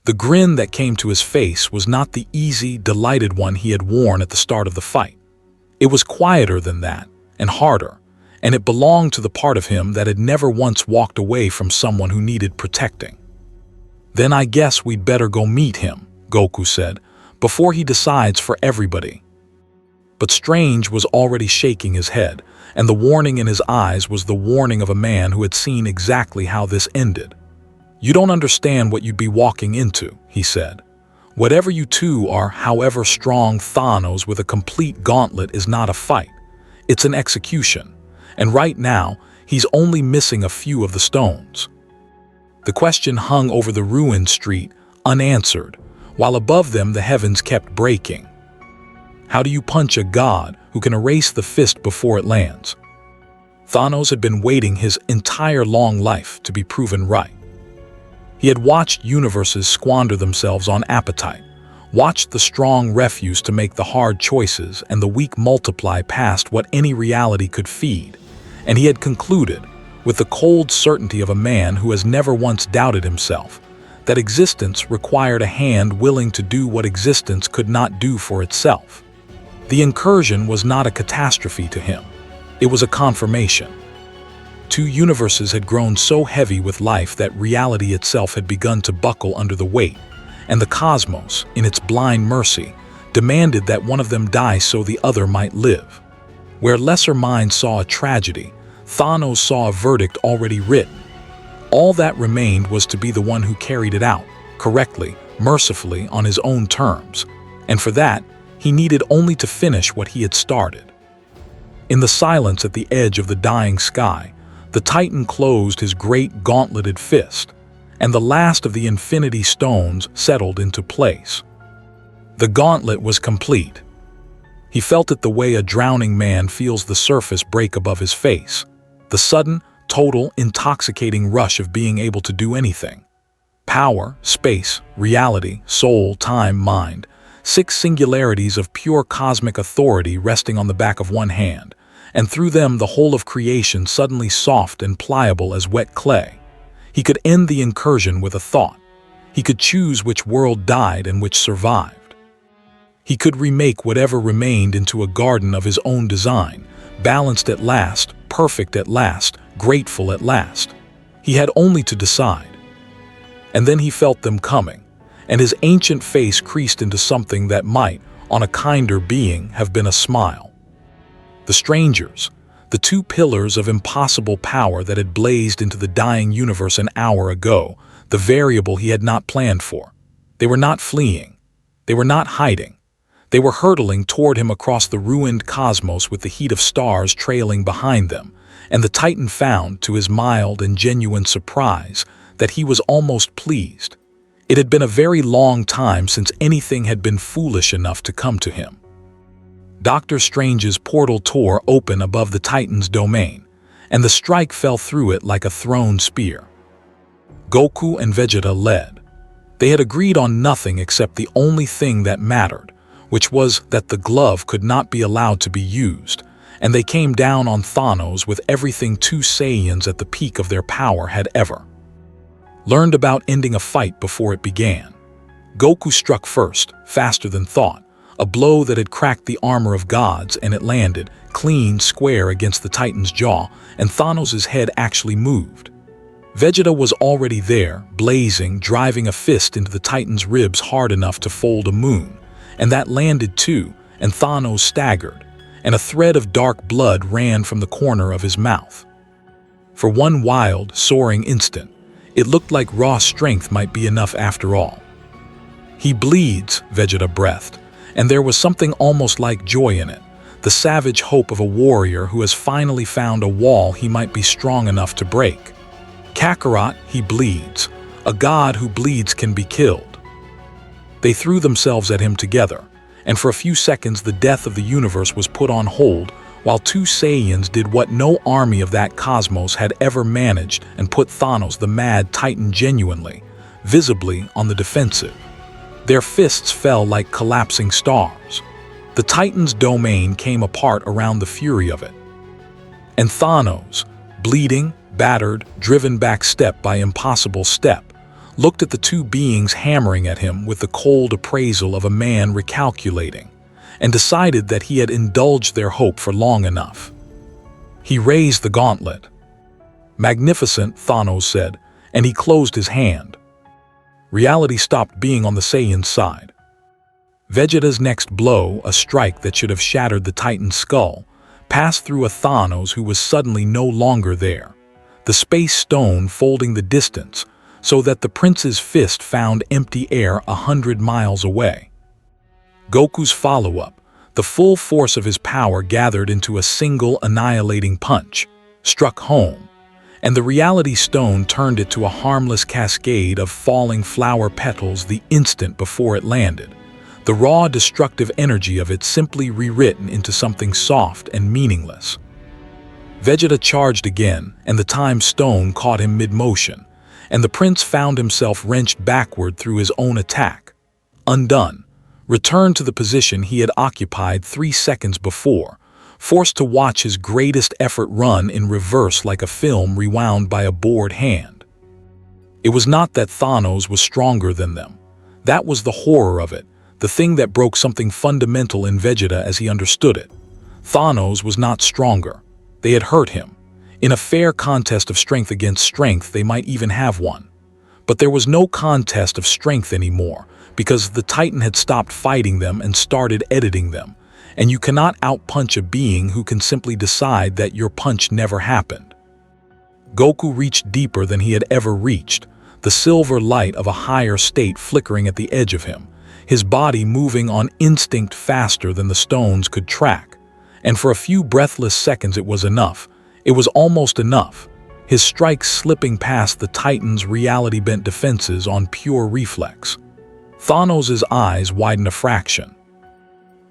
Speaker 1: The grin that came to his face was not the easy, delighted one he had worn at the start of the fight. It was quieter than that, and harder, and it belonged to the part of him that had never once walked away from someone who needed protecting. "Then I guess we'd better go meet him," Goku said, "before he decides for everybody." But Strange was already shaking his head, and the warning in his eyes was the warning of a man who had seen exactly how this ended. "You don't understand what you'd be walking into," he said. "Whatever you two are, however strong, Thanos with a complete gauntlet is not a fight. It's an execution, and right now, he's only missing a few of the stones." The question hung over the ruined street, unanswered, while above them the heavens kept breaking. How do you punch a god who can erase the fist before it lands? Thanos had been waiting his entire long life to be proven right. He had watched universes squander themselves on appetite, watched the strong refuse to make the hard choices and the weak multiply past what any reality could feed, and he had concluded, with the cold certainty of a man who has never once doubted himself, that existence required a hand willing to do what existence could not do for itself. The incursion was not a catastrophe to him. It was a confirmation. Two universes had grown so heavy with life that reality itself had begun to buckle under the weight, and the cosmos, in its blind mercy, demanded that one of them die so the other might live. Where lesser minds saw a tragedy, Thanos saw a verdict already written. All that remained was to be the one who carried it out, correctly, mercifully, on his own terms, and for that, he needed only to finish what he had started. In the silence at the edge of the dying sky, the Titan closed his great gauntleted fist, and the last of the Infinity Stones settled into place. The gauntlet was complete. He felt it the way a drowning man feels the surface break above his face, the sudden, total, intoxicating rush of being able to do anything. Power, space, reality, soul, time, mind, 6 singularities of pure cosmic authority resting on the back of one hand, and through them the whole of creation suddenly soft and pliable as wet clay. He could end the incursion with a thought. He could choose which world died and which survived. He could remake whatever remained into a garden of his own design, balanced at last, perfect at last, grateful at last. He had only to decide. And then he felt them coming, and his ancient face creased into something that might, on a kinder being, have been a smile. The strangers, the two pillars of impossible power that had blazed into the dying universe an hour ago, the variable he had not planned for. They were not fleeing. They were not hiding. They were hurtling toward him across the ruined cosmos with the heat of stars trailing behind them, and the Titan found, to his mild and genuine surprise, that he was almost pleased. It had been a very long time since anything had been foolish enough to come to him. Doctor Strange's portal tore open above the Titan's domain, and the strike fell through it like a thrown spear. Goku and Vegeta led. They had agreed on nothing except the only thing that mattered, which was that the glove could not be allowed to be used, and they came down on Thanos with everything 2 Saiyans at the peak of their power had ever learned about ending a fight before it began. Goku struck first, faster than thought, a blow that had cracked the armor of gods, and it landed, clean, square against the Titan's jaw, and Thanos' head actually moved. Vegeta was already there, blazing, driving a fist into the Titan's ribs hard enough to fold a moon, and that landed too, and Thanos staggered, and a thread of dark blood ran from the corner of his mouth. For one wild, soaring instant, it looked like raw strength might be enough after all. "He bleeds," Vegeta breathed, and there was something almost like joy in it, the savage hope of a warrior who has finally found a wall he might be strong enough to break. "Kakarot, he bleeds. A god who bleeds can be killed." They threw themselves at him together, and for a few seconds the death of the universe was put on hold, while 2 Saiyans did what no army of that cosmos had ever managed and put Thanos the Mad Titan genuinely, visibly on the defensive. Their fists fell like collapsing stars. The Titan's domain came apart around the fury of it. And Thanos, bleeding, battered, driven back step by impossible step, looked at the two beings hammering at him with the cold appraisal of a man recalculating, and decided that he had indulged their hope for long enough. He raised the gauntlet. "Magnificent," Thanos said, and he closed his hand. Reality stopped being on the Saiyan's side. Vegeta's next blow, a strike that should have shattered the Titan's skull, passed through a Thanos who was suddenly no longer there, the space stone folding the distance so that the prince's fist found empty air 100 miles away. Goku's follow-up, the full force of his power gathered into a single annihilating punch, struck home, and the reality stone turned it to a harmless cascade of falling flower petals the instant before it landed, the raw destructive energy of it simply rewritten into something soft and meaningless. Vegeta charged again, and the time stone caught him mid-motion, and the prince found himself wrenched backward through his own attack. Undone, returned to the position he had occupied 3 seconds before, forced to watch his greatest effort run in reverse like a film rewound by a bored hand. It was not that Thanos was stronger than them. That was the horror of it, the thing that broke something fundamental in Vegeta as he understood it. Thanos was not stronger. They had hurt him. In a fair contest of strength against strength, they might even have won. But there was no contest of strength anymore, because the Titan had stopped fighting them and started editing them, and you cannot outpunch a being who can simply decide that your punch never happened. Goku reached deeper than he had ever reached, the silver light of a higher state flickering at the edge of him, his body moving on instinct faster than the stones could track. And for a few breathless seconds it was enough. It was almost enough. His strikes slipping past the Titan's reality-bent defenses on pure reflex. Thanos' eyes widened a fraction.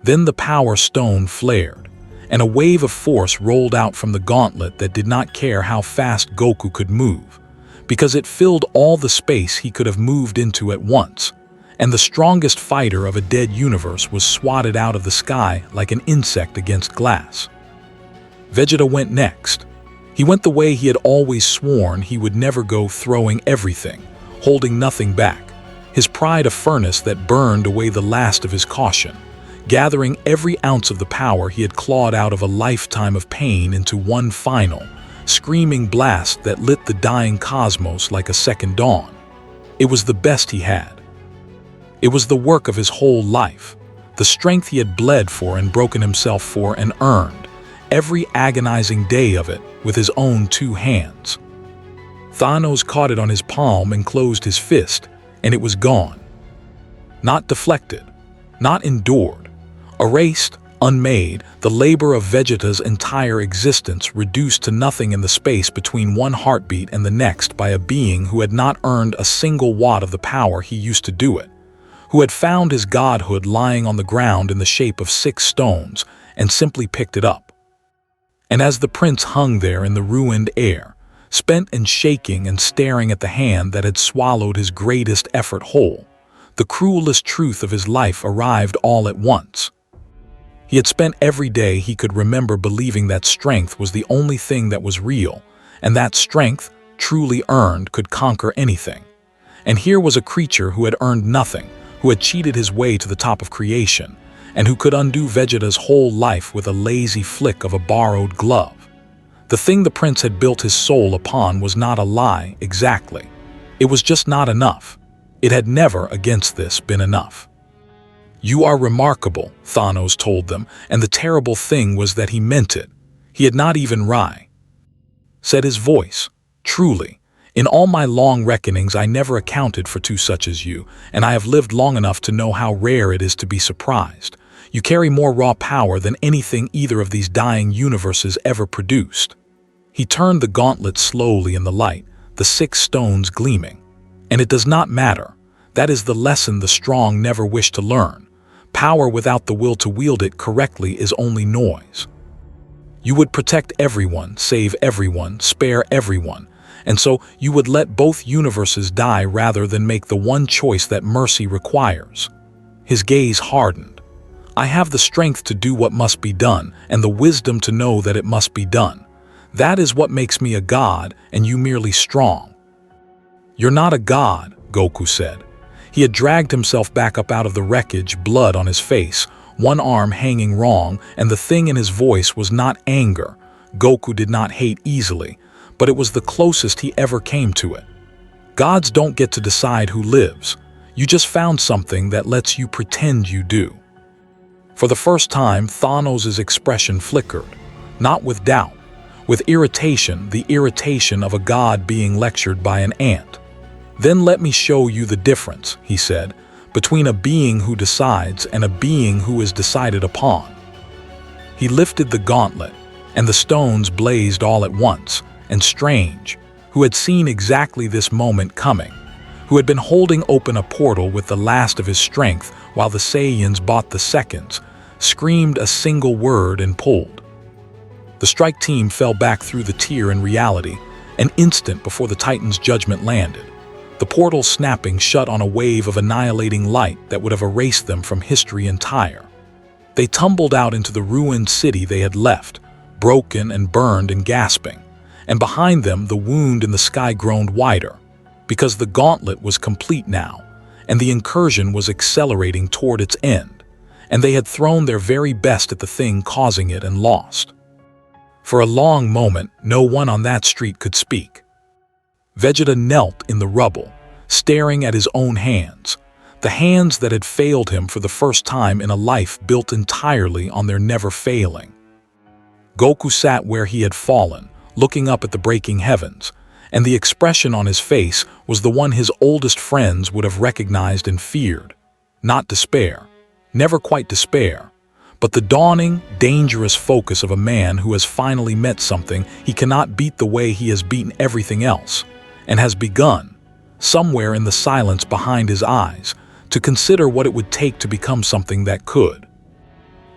Speaker 1: Then the power stone flared, and a wave of force rolled out from the gauntlet that did not care how fast Goku could move, because it filled all the space he could have moved into at once, and the strongest fighter of a dead universe was swatted out of the sky like an insect against glass. Vegeta went next. He went the way he had always sworn he would never go, throwing everything, holding nothing back, his pride a furnace that burned away the last of his caution, gathering every ounce of the power he had clawed out of a lifetime of pain into one final, screaming blast that lit the dying cosmos like a second dawn. It was the best he had. It was the work of his whole life, the strength he had bled for and broken himself for and earned, every agonizing day of it with his own 2 hands. Thanos caught it on his palm and closed his fist, and it was gone. Not deflected, not endured, erased, unmade, the labor of Vegeta's entire existence reduced to nothing in the space between one heartbeat and the next by a being who had not earned a single watt of the power he used to do it, who had found his godhood lying on the ground in the shape of 6 stones and simply picked it up. And as the prince hung there in the ruined air, spent and shaking and staring at the hand that had swallowed his greatest effort whole, the cruelest truth of his life arrived all at once. He had spent every day he could remember believing that strength was the only thing that was real, and that strength, truly earned, could conquer anything. And here was a creature who had earned nothing, who had cheated his way to the top of creation, and who could undo Vegeta's whole life with a lazy flick of a borrowed glove. The thing the prince had built his soul upon was not a lie, exactly. It was just not enough. It had never, against this, been enough. "You are remarkable," Thanos told them, and the terrible thing was that he meant it. He had not even said his voice. "Truly, in all my long reckonings I never accounted for 2 such as you, and I have lived long enough to know how rare it is to be surprised. You carry more raw power than anything either of these dying universes ever produced." He turned the gauntlet slowly in the light, the 6 stones gleaming. And it does not matter. That is the lesson the strong never wish to learn. Power without the will to wield it correctly is only noise. You would protect everyone, save everyone, spare everyone, and so you would let both universes die rather than make the one choice that mercy requires. His gaze hardened. "I have the strength to do what must be done, and the wisdom to know that it must be done. That is what makes me a god, and you merely strong." "You're not a god," Goku said. He had dragged himself back up out of the wreckage, blood on his face, one arm hanging wrong, and the thing in his voice was not anger. Goku did not hate easily, but it was the closest he ever came to it. Gods don't get to decide who lives. You just found something that lets you pretend you do. For the first time, Thanos' expression flickered, not with doubt, with irritation, the irritation of a god being lectured by an ant. "Then let me show you the difference," he said, "between a being who decides and a being who is decided upon." He lifted the gauntlet, and the stones blazed all at once, and Strange, who had seen exactly this moment coming, who had been holding open a portal with the last of his strength while the Saiyans bought the seconds, screamed a single word and pulled. The strike team fell back through the tier in reality, an instant before the Titan's judgment landed, the portal snapping shut on a wave of annihilating light that would have erased them from history entire. They tumbled out into the ruined city they had left, broken and burned and gasping, and behind them the wound in the sky groaned wider, because the gauntlet was complete now, and the incursion was accelerating toward its end, and they had thrown their very best at the thing causing it and lost. For a long moment, no one on that street could speak. Vegeta knelt in the rubble, staring at his own hands, the hands that had failed him for the first time in a life built entirely on their never failing. Goku sat where he had fallen, looking up at the breaking heavens, and the expression on his face was the one his oldest friends would have recognized and feared. Not despair, never quite despair, but the dawning, dangerous focus of a man who has finally met something he cannot beat the way he has beaten everything else, and has begun, somewhere in the silence behind his eyes, to consider what it would take to become something that could.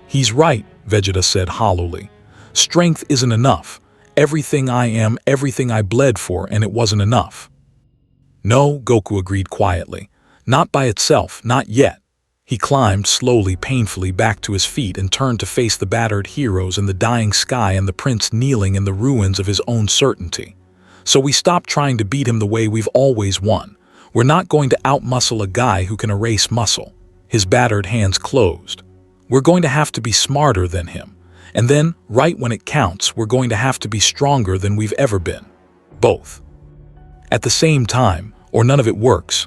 Speaker 1: "He's right," Vegeta said hollowly. "Strength isn't enough. Everything I am, everything I bled for, and it wasn't enough." "No," Goku agreed quietly. "Not by itself, not yet." He climbed slowly, painfully back to his feet and turned to face the battered heroes in the dying sky and the prince kneeling in the ruins of his own certainty. "So we stopped trying to beat him the way we've always won. We're not going to outmuscle a guy who can erase muscle." His battered hands closed. "We're going to have to be smarter than him. And then, right when it counts, we're going to have to be stronger than we've ever been. Both. At the same time, or none of it works."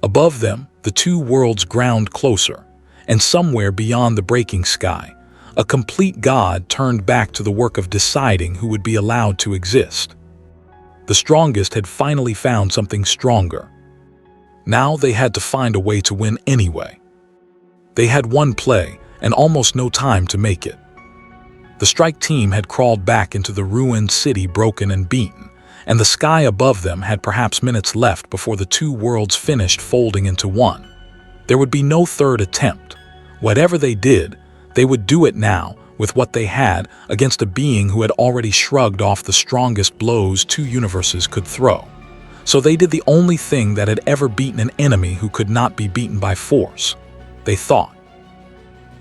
Speaker 1: Above them, the two worlds ground closer, and somewhere beyond the breaking sky, a complete god turned back to the work of deciding who would be allowed to exist. The strongest had finally found something stronger. Now they had to find a way to win anyway. They had one play, and almost no time to make it. The strike team had crawled back into the ruined city broken and beaten, and the sky above them had perhaps minutes left before the two worlds finished folding into one. There would be no third attempt. Whatever they did, they would do it now, with what they had, against a being who had already shrugged off the strongest blows two universes could throw. So they did the only thing that had ever beaten an enemy who could not be beaten by force. They thought.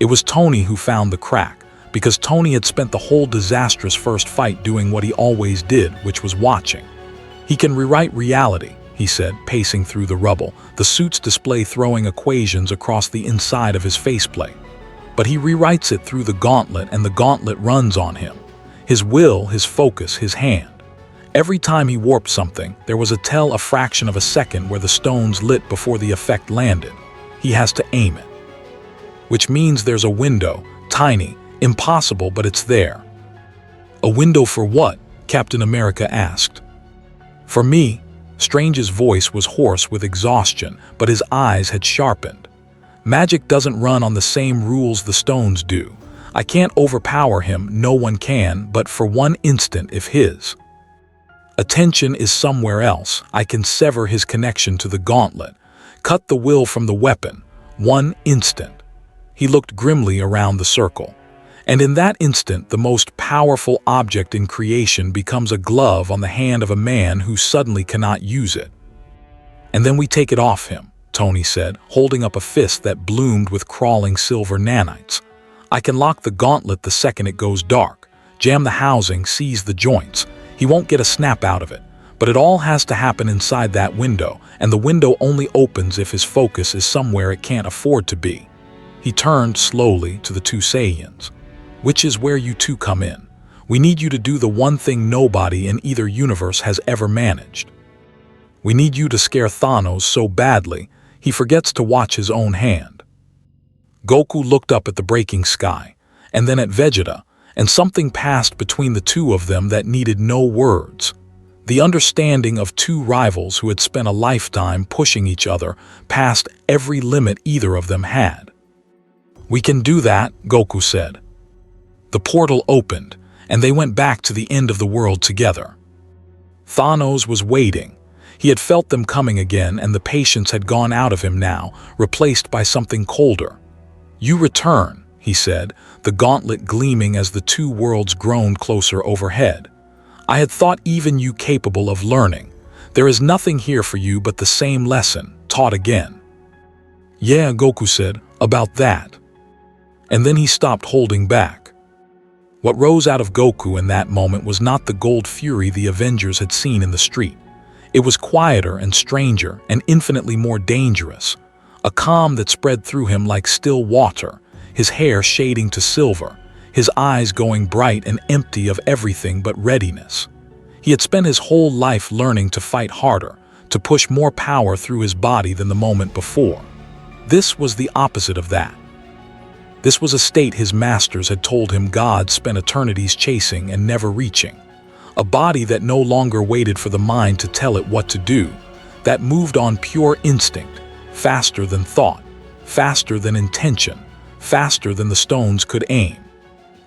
Speaker 1: It was Tony who found the crack, because Tony had spent the whole disastrous first fight doing what he always did, which was watching. "He can rewrite reality," he said, pacing through the rubble, the suit's display throwing equations across the inside of his faceplate. "But he rewrites it through the gauntlet, and the gauntlet runs on him. His will, his focus, his hand. Every time he warped something, there was a fraction of a second where the stones lit before the effect landed. He has to aim it. Which means there's a window, tiny, impossible, but it's there." "A window for what?" Captain America asked. "For me." Strange's voice was hoarse with exhaustion, but his eyes had sharpened. "Magic doesn't run on the same rules the stones do. I can't overpower him, no one can, but for one instant if his attention is somewhere else, I can sever his connection to the gauntlet, cut the will from the weapon. One instant." He looked grimly around the circle. And in that instant, the most powerful object in creation becomes a glove on the hand of a man who suddenly cannot use it. "And then we take it off him," Tony said, holding up a fist that bloomed with crawling silver nanites. "I can lock the gauntlet the second it goes dark, jam the housing, seize the joints. He won't get a snap out of it. But it all has to happen inside that window, and the window only opens if his focus is somewhere it can't afford to be. He turned slowly to the two Saiyans. Which is where you two come in. We need you to do the one thing nobody in either universe has ever managed. We need you to scare Thanos so badly, he forgets to watch his own hand. Goku looked up at the breaking sky, and then at Vegeta, and something passed between the two of them that needed no words. The understanding of two rivals who had spent a lifetime pushing each other past every limit either of them had. "We can do that," Goku said. The portal opened, and they went back to the end of the world together. Thanos was waiting. He had felt them coming again, and the patience had gone out of him now, replaced by something colder. "You return," he said, the gauntlet gleaming as the two worlds groaned closer overhead. "I had thought even you capable of learning. There is nothing here for you but the same lesson, taught again." "Yeah," Goku said, "about that." And then he stopped holding back. What rose out of Goku in that moment was not the gold fury the Avengers had seen in the street. It was quieter and stranger and infinitely more dangerous. A calm that spread through him like still water, his hair shading to silver, his eyes going bright and empty of everything but readiness. He had spent his whole life learning to fight harder, to push more power through his body than the moment before. This was the opposite of that. This was a state his masters had told him God spent eternities chasing and never reaching. A body that no longer waited for the mind to tell it what to do, that moved on pure instinct, faster than thought, faster than intention, faster than the stones could aim.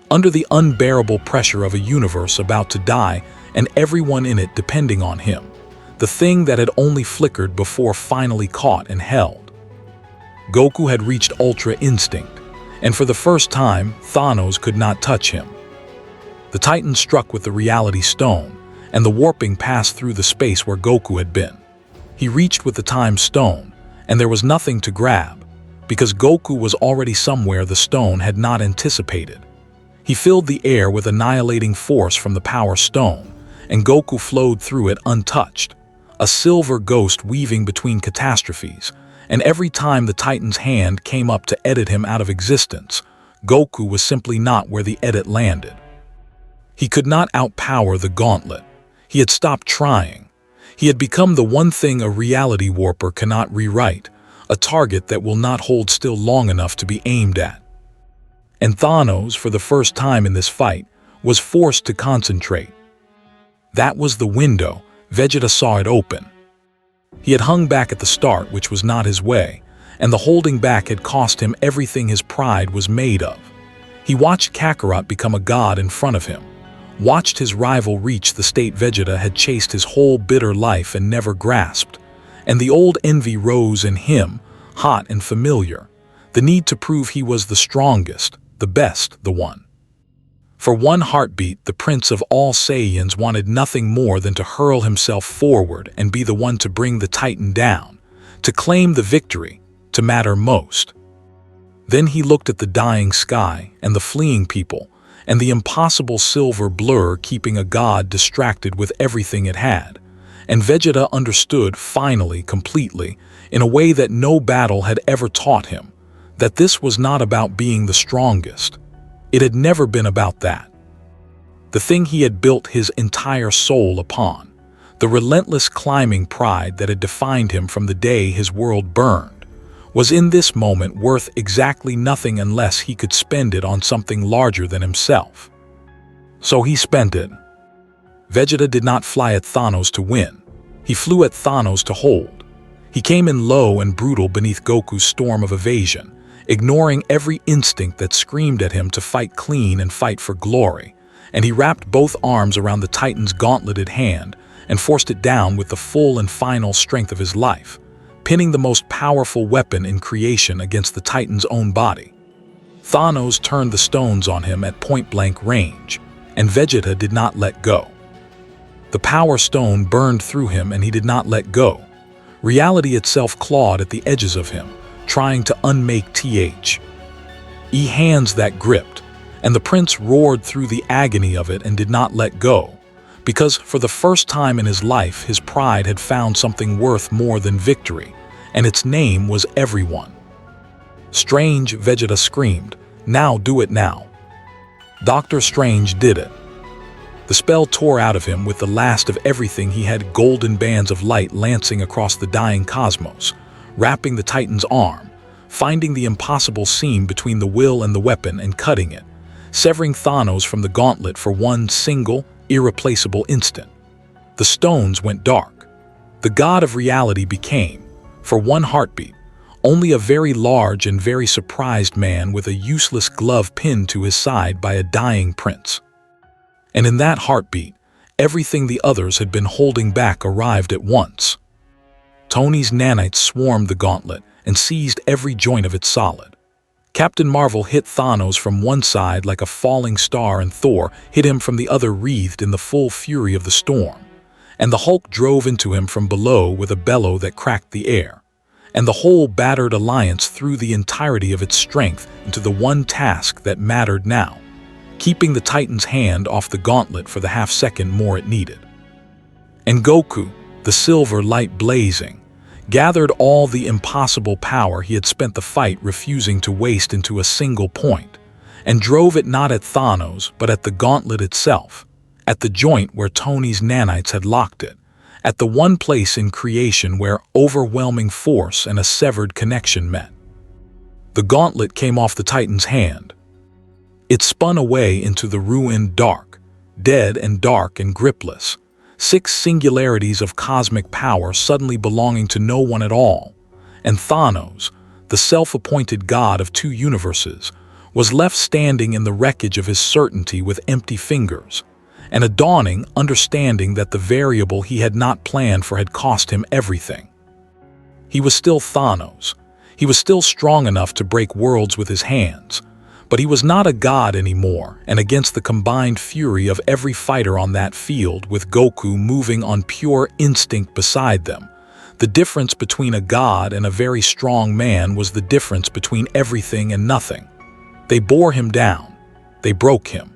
Speaker 1: Under the unbearable pressure of a universe about to die and everyone in it depending on him, the thing that had only flickered before finally caught and held. Goku had reached UltraInstinct, and for the first time, Thanos could not touch him. The Titan struck with the reality stone, and the warping passed through the space where Goku had been. He reached with the time stone, and there was nothing to grab, because Goku was already somewhere the stone had not anticipated. He filled the air with annihilating force from the power stone, and Goku flowed through it untouched, a silver ghost weaving between catastrophes, and every time the Titan's hand came up to edit him out of existence, Goku was simply not where the edit landed. He could not outpower the gauntlet. He had stopped trying. He had become the one thing a reality warper cannot rewrite, a target that will not hold still long enough to be aimed at. And Thanos, for the first time in this fight, was forced to concentrate. That was the window. Vegeta saw it open. He had hung back at the start, which was not his way, and the holding back had cost him everything his pride was made of. He watched Kakarot become a god in front of him, watched his rival reach the state Vegeta had chased his whole bitter life and never grasped, and the old envy rose in him, hot and familiar, the need to prove he was the strongest, the best, the one. For one heartbeat, the Prince of all Saiyans wanted nothing more than to hurl himself forward and be the one to bring the Titan down, to claim the victory, to matter most. Then he looked at the dying sky and the fleeing people, and the impossible silver blur keeping a god distracted with everything it had, and Vegeta understood finally, completely, in a way that no battle had ever taught him, that this was not about being the strongest. It had never been about that. The thing he had built his entire soul upon, the relentless climbing pride that had defined him from the day his world burned, was in this moment worth exactly nothing unless he could spend it on something larger than himself. So he spent it. Vegeta did not fly at Thanos to win. He flew at Thanos to hold. He came in low and brutal beneath Goku's storm of evasion, ignoring every instinct that screamed at him to fight clean and fight for glory, and he wrapped both arms around the Titan's gauntleted hand and forced it down with the full and final strength of his life, pinning the most powerful weapon in creation against the Titan's own body. Thanos turned the stones on him at point-blank range, and Vegeta did not let go. The Power Stone burned through him and he did not let go. Reality itself clawed at the edges of him, trying to unmake hands that gripped, and the prince roared through the agony of it and did not let go, because for the first time in his life his pride had found something worth more than victory, and its name was everyone. Strange, Vegeta screamed, "Now do it now." Dr. Strange did it. The spell tore out of him with the last of everything he had, golden bands of light lancing across the dying cosmos, wrapping the Titan's arm, finding the impossible seam between the will and the weapon and cutting it, severing Thanos from the gauntlet for one single, irreplaceable instant. The stones went dark. The god of reality became, for one heartbeat, only a very large and very surprised man with a useless glove pinned to his side by a dying prince. And in that heartbeat, everything the others had been holding back arrived at once. Tony's nanites swarmed the gauntlet and seized every joint of it solid. Captain Marvel hit Thanos from one side like a falling star, and Thor hit him from the other, wreathed in the full fury of the storm. And the Hulk drove into him from below with a bellow that cracked the air. And the whole battered alliance threw the entirety of its strength into the one task that mattered now, keeping the Titan's hand off the gauntlet for the half-second more it needed. And Goku, the silver light blazing, gathered all the impossible power he had spent the fight refusing to waste into a single point, and drove it not at Thanos but at the gauntlet itself, at the joint where Tony's nanites had locked it, at the one place in creation where overwhelming force and a severed connection met. The gauntlet came off the Titan's hand. It spun away into the ruined dark, dead and dark and gripless, 6 singularities of cosmic power suddenly belonging to no one at all, and Thanos, the self-appointed god of 2 universes, was left standing in the wreckage of his certainty with empty fingers, and a dawning understanding that the variable he had not planned for had cost him everything. He was still Thanos. He was still strong enough to break worlds with his hands, but he was not a god anymore, and against the combined fury of every fighter on that field, with Goku moving on pure instinct beside them, the difference between a god and a very strong man was the difference between everything and nothing. They bore him down. They broke him.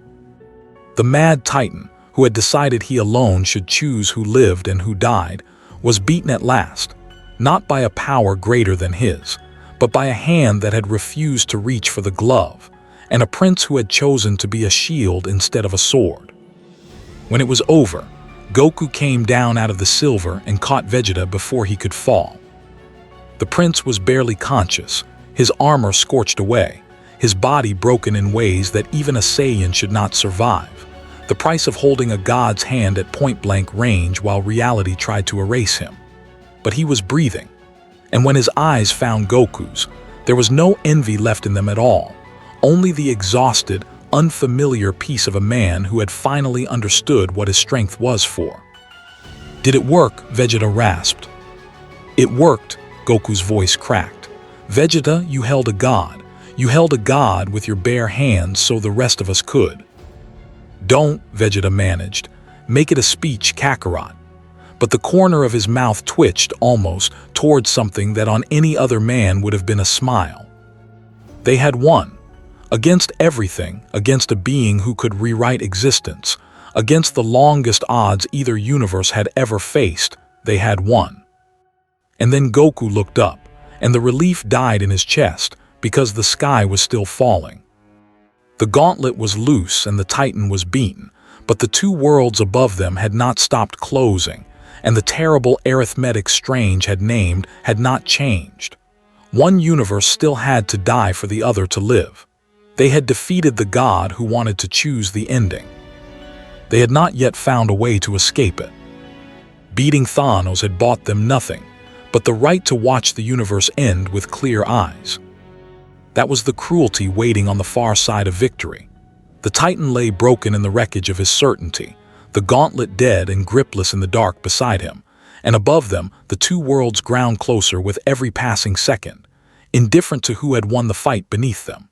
Speaker 1: The mad Titan, who had decided he alone should choose who lived and who died, was beaten at last, not by a power greater than his, but by a hand that had refused to reach for the glove, and a prince who had chosen to be a shield instead of a sword. When it was over, Goku came down out of the silver and caught Vegeta before he could fall. The prince was barely conscious, his armor scorched away, his body broken in ways that even a Saiyan should not survive, the price of holding a god's hand at point-blank range while reality tried to erase him. But he was breathing, and when his eyes found Goku's, there was no envy left in them at all, only the exhausted, unfamiliar peace of a man who had finally understood what his strength was for. "Did it work?" Vegeta rasped. "It worked," Goku's voice cracked. "Vegeta, you held a god. You held a god with your bare hands so the rest of us could." "Don't," Vegeta managed. "Make it a speech, Kakarot." But the corner of his mouth twitched almost towards something that on any other man would have been a smile. They had won. Against everything, against a being who could rewrite existence, against the longest odds either universe had ever faced, they had won. And then Goku looked up, and the relief died in his chest because the sky was still falling. The gauntlet was loose and the Titan was beaten, but the 2 worlds above them had not stopped closing, and the terrible arithmetic Strange had named had not changed. One universe still had to die for the other to live. They had defeated the god who wanted to choose the ending. They had not yet found a way to escape it. Beating Thanos had bought them nothing but the right to watch the universe end with clear eyes. That was the cruelty waiting on the far side of victory. The Titan lay broken in the wreckage of his certainty, the gauntlet dead and gripless in the dark beside him, and above them the 2 worlds ground closer with every passing second, indifferent to who had won the fight beneath them.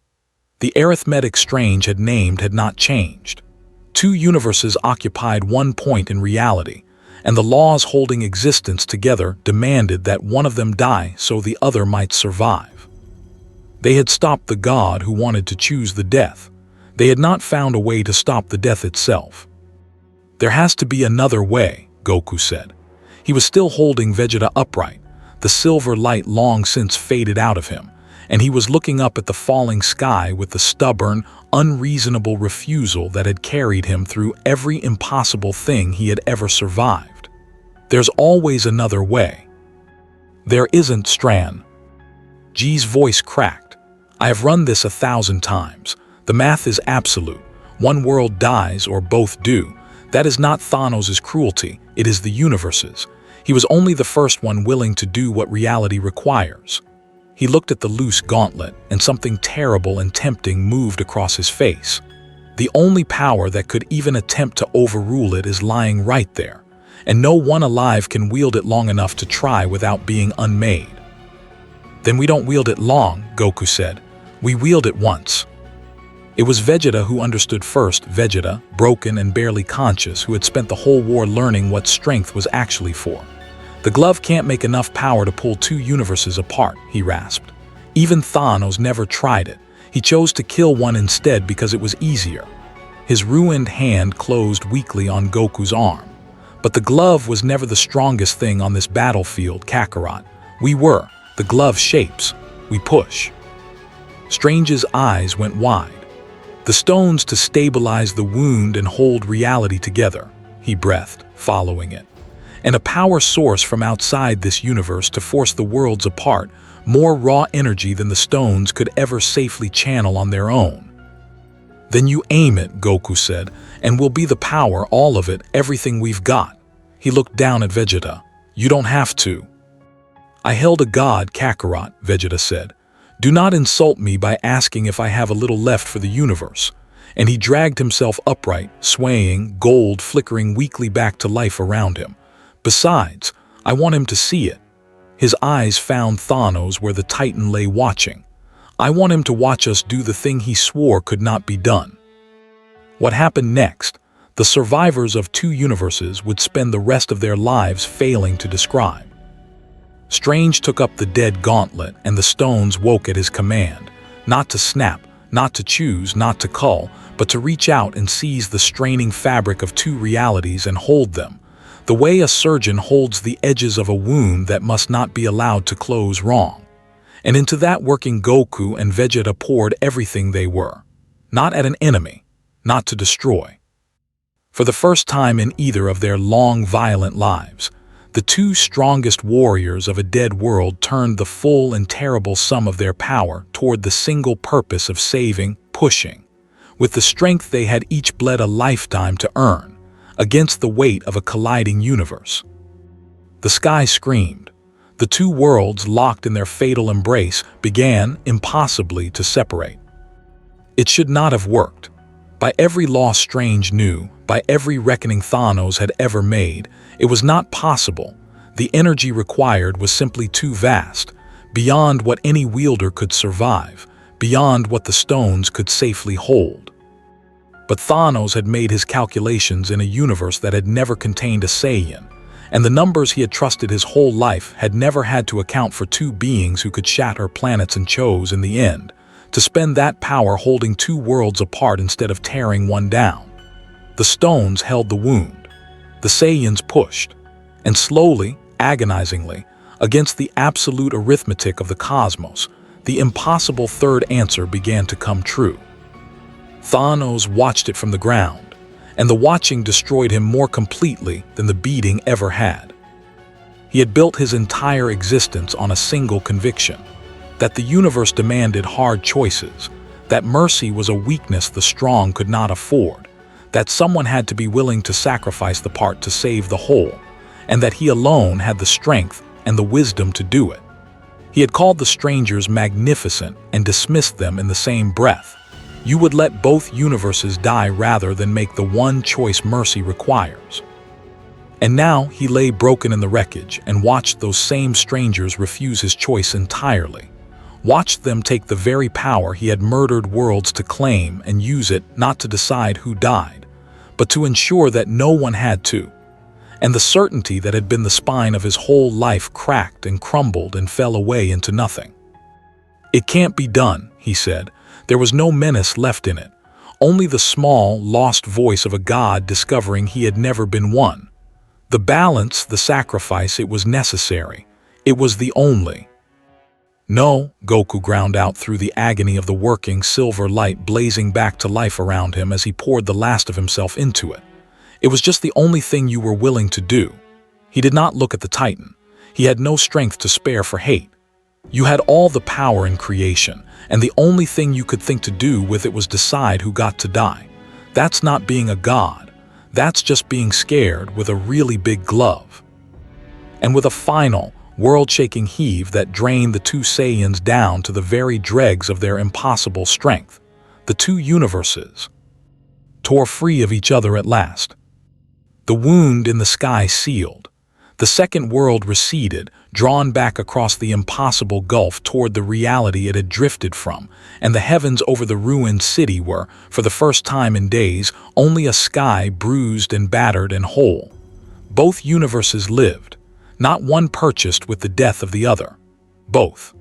Speaker 1: The arithmetic Strange had named had not changed. 2 universes occupied one point in reality, and the laws holding existence together demanded that one of them die so the other might survive. They had stopped the god who wanted to choose the death. They had not found a way to stop the death itself. "There has to be another way," Goku said. He was still holding Vegeta upright, the silver light long since faded out of him, and he was looking up at the falling sky with the stubborn, unreasonable refusal that had carried him through every impossible thing he had ever survived. "There's always another way." "There isn't, Stran." G's voice cracked. "I have run this 1,000 times. The math is absolute. One world dies or both do. That is not Thanos' cruelty, it is the universe's. He was only the first one willing to do what reality requires." He looked at the loose gauntlet, and something terrible and tempting moved across his face. The only power that could even attempt to overrule it is lying right there, and no one alive can wield it long enough to try without being unmade. "Then we don't wield it long," Goku said. "We wield it once." It was Vegeta who understood first, Vegeta, broken and barely conscious, who had spent the whole war learning what strength was actually for. "The glove can't make enough power to pull two universes apart," he rasped. "Even Thanos never tried it. He chose to kill one instead because it was easier." His ruined hand closed weakly on Goku's arm. "But the glove was never the strongest thing on this battlefield, Kakarot. We were. The glove shapes. We push." Strange's eyes went wide. "The stones to stabilize the wound and hold reality together," he breathed, following it. "And a power source from outside this universe to force the worlds apart, more raw energy than the stones could ever safely channel on their own." "Then you aim it," Goku said, "and we'll be the power, all of it, everything we've got." He looked down at Vegeta. "You don't have to." "I held a god, Kakarot," Vegeta said. "Do not insult me by asking if I have a little left for the universe." And he dragged himself upright, swaying, gold flickering weakly back to life around him. "Besides, I want him to see it." His eyes found Thanos where the Titan lay watching. "I want him to watch us do the thing he swore could not be done." What happened next, the survivors of two universes would spend the rest of their lives failing to describe. Strange took up the dead gauntlet, and the stones woke at his command, not to snap, not to choose, not to cull, but to reach out and seize the straining fabric of two realities and hold them, the way a surgeon holds the edges of a wound that must not be allowed to close wrong. And into that working Goku and Vegeta poured everything they were, not at an enemy, not to destroy. For the first time in either of their long, violent lives, the two strongest warriors of a dead world turned the full and terrible sum of their power toward the single purpose of saving, pushing, with the strength they had each bled a lifetime to earn, against the weight of a colliding universe. The sky screamed. The two worlds, locked in their fatal embrace, began, impossibly, to separate. It should not have worked. By every law Strange knew, by every reckoning Thanos had ever made, it was not possible. The energy required was simply too vast, beyond what any wielder could survive, beyond what the stones could safely hold. But Thanos had made his calculations in a universe that had never contained a Saiyan, and the numbers he had trusted his whole life had never had to account for two beings who could shatter planets and chose, in the end, to spend that power holding two worlds apart instead of tearing one down. The stones held the wound. The Saiyans pushed, and slowly, agonizingly, against the absolute arithmetic of the cosmos, the impossible third answer began to come true. Thanos watched it from the ground, and the watching destroyed him more completely than the beating ever had. He had built his entire existence on a single conviction, that the universe demanded hard choices, that mercy was a weakness the strong could not afford, that someone had to be willing to sacrifice the part to save the whole, and that he alone had the strength and the wisdom to do it. He had called the strangers magnificent and dismissed them in the same breath. You would let both universes die rather than make the one choice mercy requires. And now he lay broken in the wreckage and watched those same strangers refuse his choice entirely. Watched them take the very power he had murdered worlds to claim and use it not to decide who died, but to ensure that no one had to. And the certainty that had been the spine of his whole life cracked and crumbled and fell away into nothing. "It can't be done," he said. There was no menace left in it, only the small, lost voice of a god discovering he had never been one. The balance, the sacrifice, it was necessary. It was the only. No, Goku ground out through the agony of the working silver light blazing back to life around him as he poured the last of himself into it. It was just the only thing you were willing to do. He did not look at the Titan. He had no strength to spare for hate. You had all the power in creation, and the only thing you could think to do with it was decide who got to die. That's not being a god. That's just being scared with a really big glove. And with a final, world-shaking heave that drained the two Saiyans down to the very dregs of their impossible strength, the two universes tore free of each other at last. The wound in the sky sealed. The second world receded, drawn back across the impossible gulf toward the reality it had drifted from, and the heavens over the ruined city were, for the first time in days, only a sky bruised and battered and whole. Both universes lived, not one purchased with the death of the other. Both.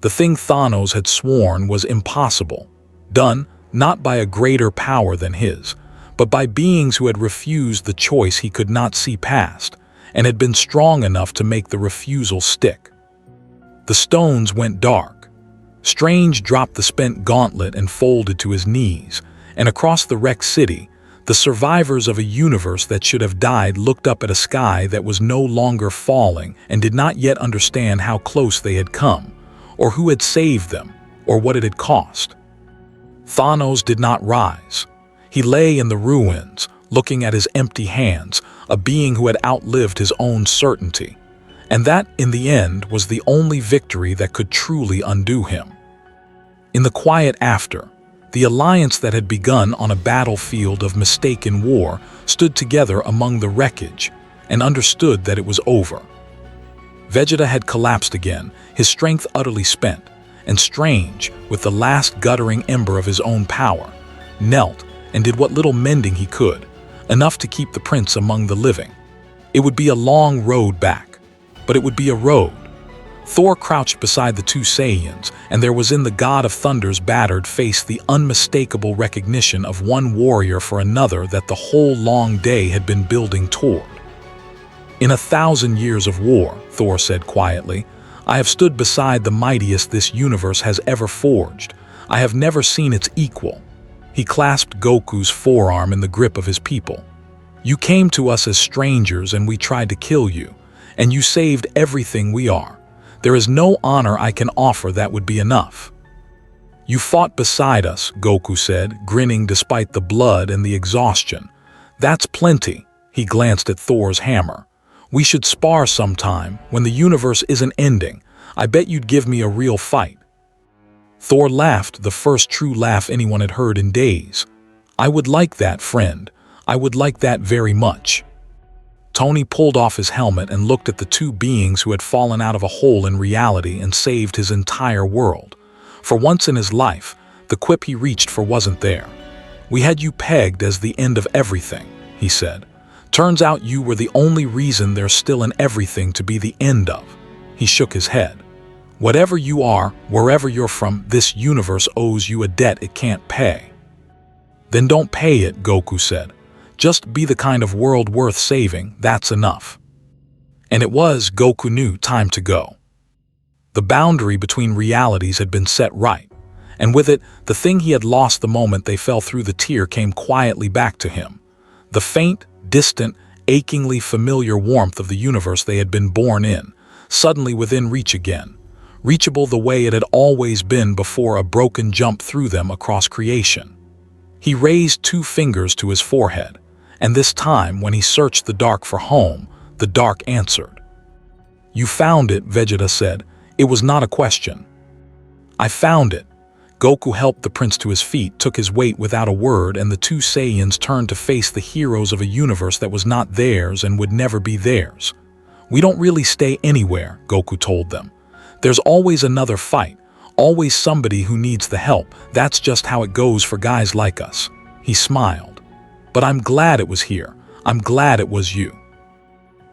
Speaker 1: The thing Thanos had sworn was impossible, done not by a greater power than his, but by beings who had refused the choice he could not see past, and had been strong enough to make the refusal stick. The stones went dark. Strange dropped the spent gauntlet and folded to his knees, and across the wrecked city, the survivors of a universe that should have died looked up at a sky that was no longer falling and did not yet understand how close they had come, or who had saved them, or what it had cost. Thanos did not rise. He lay in the ruins, looking at his empty hands, a being who had outlived his own certainty. And that, in the end, was the only victory that could truly undo him. In the quiet after, the alliance that had begun on a battlefield of mistaken war stood together among the wreckage and understood that it was over. Vegeta had collapsed again, his strength utterly spent, and Strange, with the last guttering ember of his own power, knelt and did what little mending he could, enough to keep the prince among the living. It would be a long road back, but it would be a road. Thor crouched beside the two Saiyans, and there was in the God of Thunder's battered face the unmistakable recognition of one warrior for another that the whole long day had been building toward. "In 1,000 years of war," Thor said quietly, "I have stood beside the mightiest this universe has ever forged. I have never seen its equal." He clasped Goku's forearm in the grip of his people. "You came to us as strangers and we tried to kill you, and you saved everything we are. There is no honor I can offer that would be enough." "You fought beside us," Goku said, grinning despite the blood and the exhaustion. "That's plenty." He glanced at Thor's hammer. "We should spar sometime, when the universe isn't ending. I bet you'd give me a real fight." Thor laughed, the first true laugh anyone had heard in days. "I would like that, friend. I would like that very much." Tony pulled off his helmet and looked at the two beings who had fallen out of a hole in reality and saved his entire world. For once in his life, the quip he reached for wasn't there. "We had you pegged as the end of everything," he said. "Turns out you were the only reason there's still an everything to be the end of." He shook his head. "Whatever you are, wherever you're from, this universe owes you a debt it can't pay." "Then don't pay it," Goku said. "Just be the kind of world worth saving, that's enough." And it was, Goku knew, time to go. The boundary between realities had been set right, and with it, the thing he had lost the moment they fell through the tier came quietly back to him. The faint, distant, achingly familiar warmth of the universe they had been born in, suddenly within reach again. Reachable the way it had always been before a broken jump threw them across creation. He raised 2 fingers to his forehead, and this time, when he searched the dark for home, the dark answered. "You found it," Vegeta said. "It was not a question." "I found it." Goku helped the prince to his feet, took his weight without a word, and the two Saiyans turned to face the heroes of a universe that was not theirs and would never be theirs. "We don't really stay anywhere," Goku told them. "There's always another fight, always somebody who needs the help. That's just how it goes for guys like us." He smiled. "But I'm glad it was here. I'm glad it was you."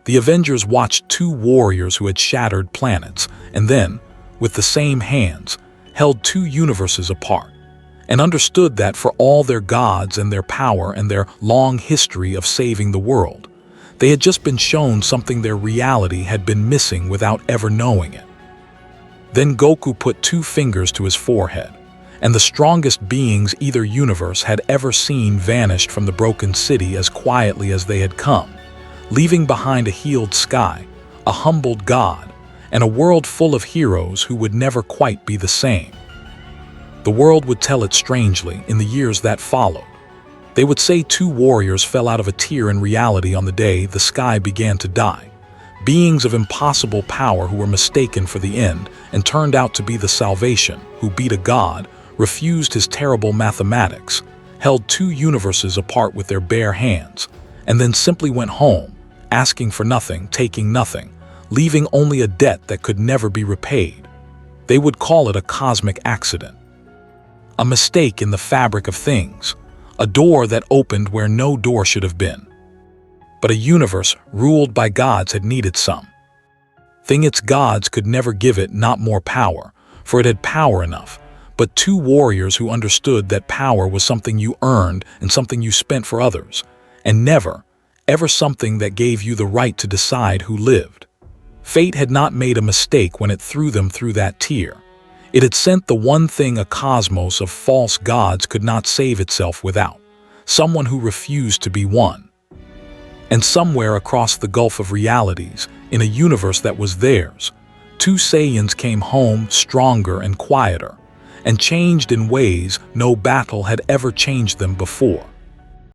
Speaker 1: The Avengers watched 2 warriors who had shattered planets, and then, with the same hands, held 2 universes apart. and understood that for all their gods and their power and their long history of saving the world, they had just been shown something their reality had been missing without ever knowing it. Then Goku put 2 fingers to his forehead, and the strongest beings either universe had ever seen vanished from the broken city as quietly as they had come, leaving behind a healed sky, a humbled god, and a world full of heroes who would never quite be the same. The world would tell it strangely in the years that followed. They would say 2 warriors fell out of a tear in reality on the day the sky began to die. Beings of impossible power who were mistaken for the end and turned out to be the salvation, who beat a god, refused his terrible mathematics, held 2 universes apart with their bare hands, and then simply went home, asking for nothing, taking nothing, leaving only a debt that could never be repaid. They would call it a cosmic accident. A mistake in the fabric of things, a door that opened where no door should have been. But a universe ruled by gods had needed some thing its gods could never give it, not more power, for it had power enough, but 2 warriors who understood that power was something you earned and something you spent for others, and never, ever something that gave you the right to decide who lived. Fate had not made a mistake when it threw them through that tier. It had sent the one thing a cosmos of false gods could not save itself without, someone who refused to be one. And somewhere across the gulf of realities, in a universe that was theirs, 2 Saiyans came home stronger and quieter, and changed in ways no battle had ever changed them before.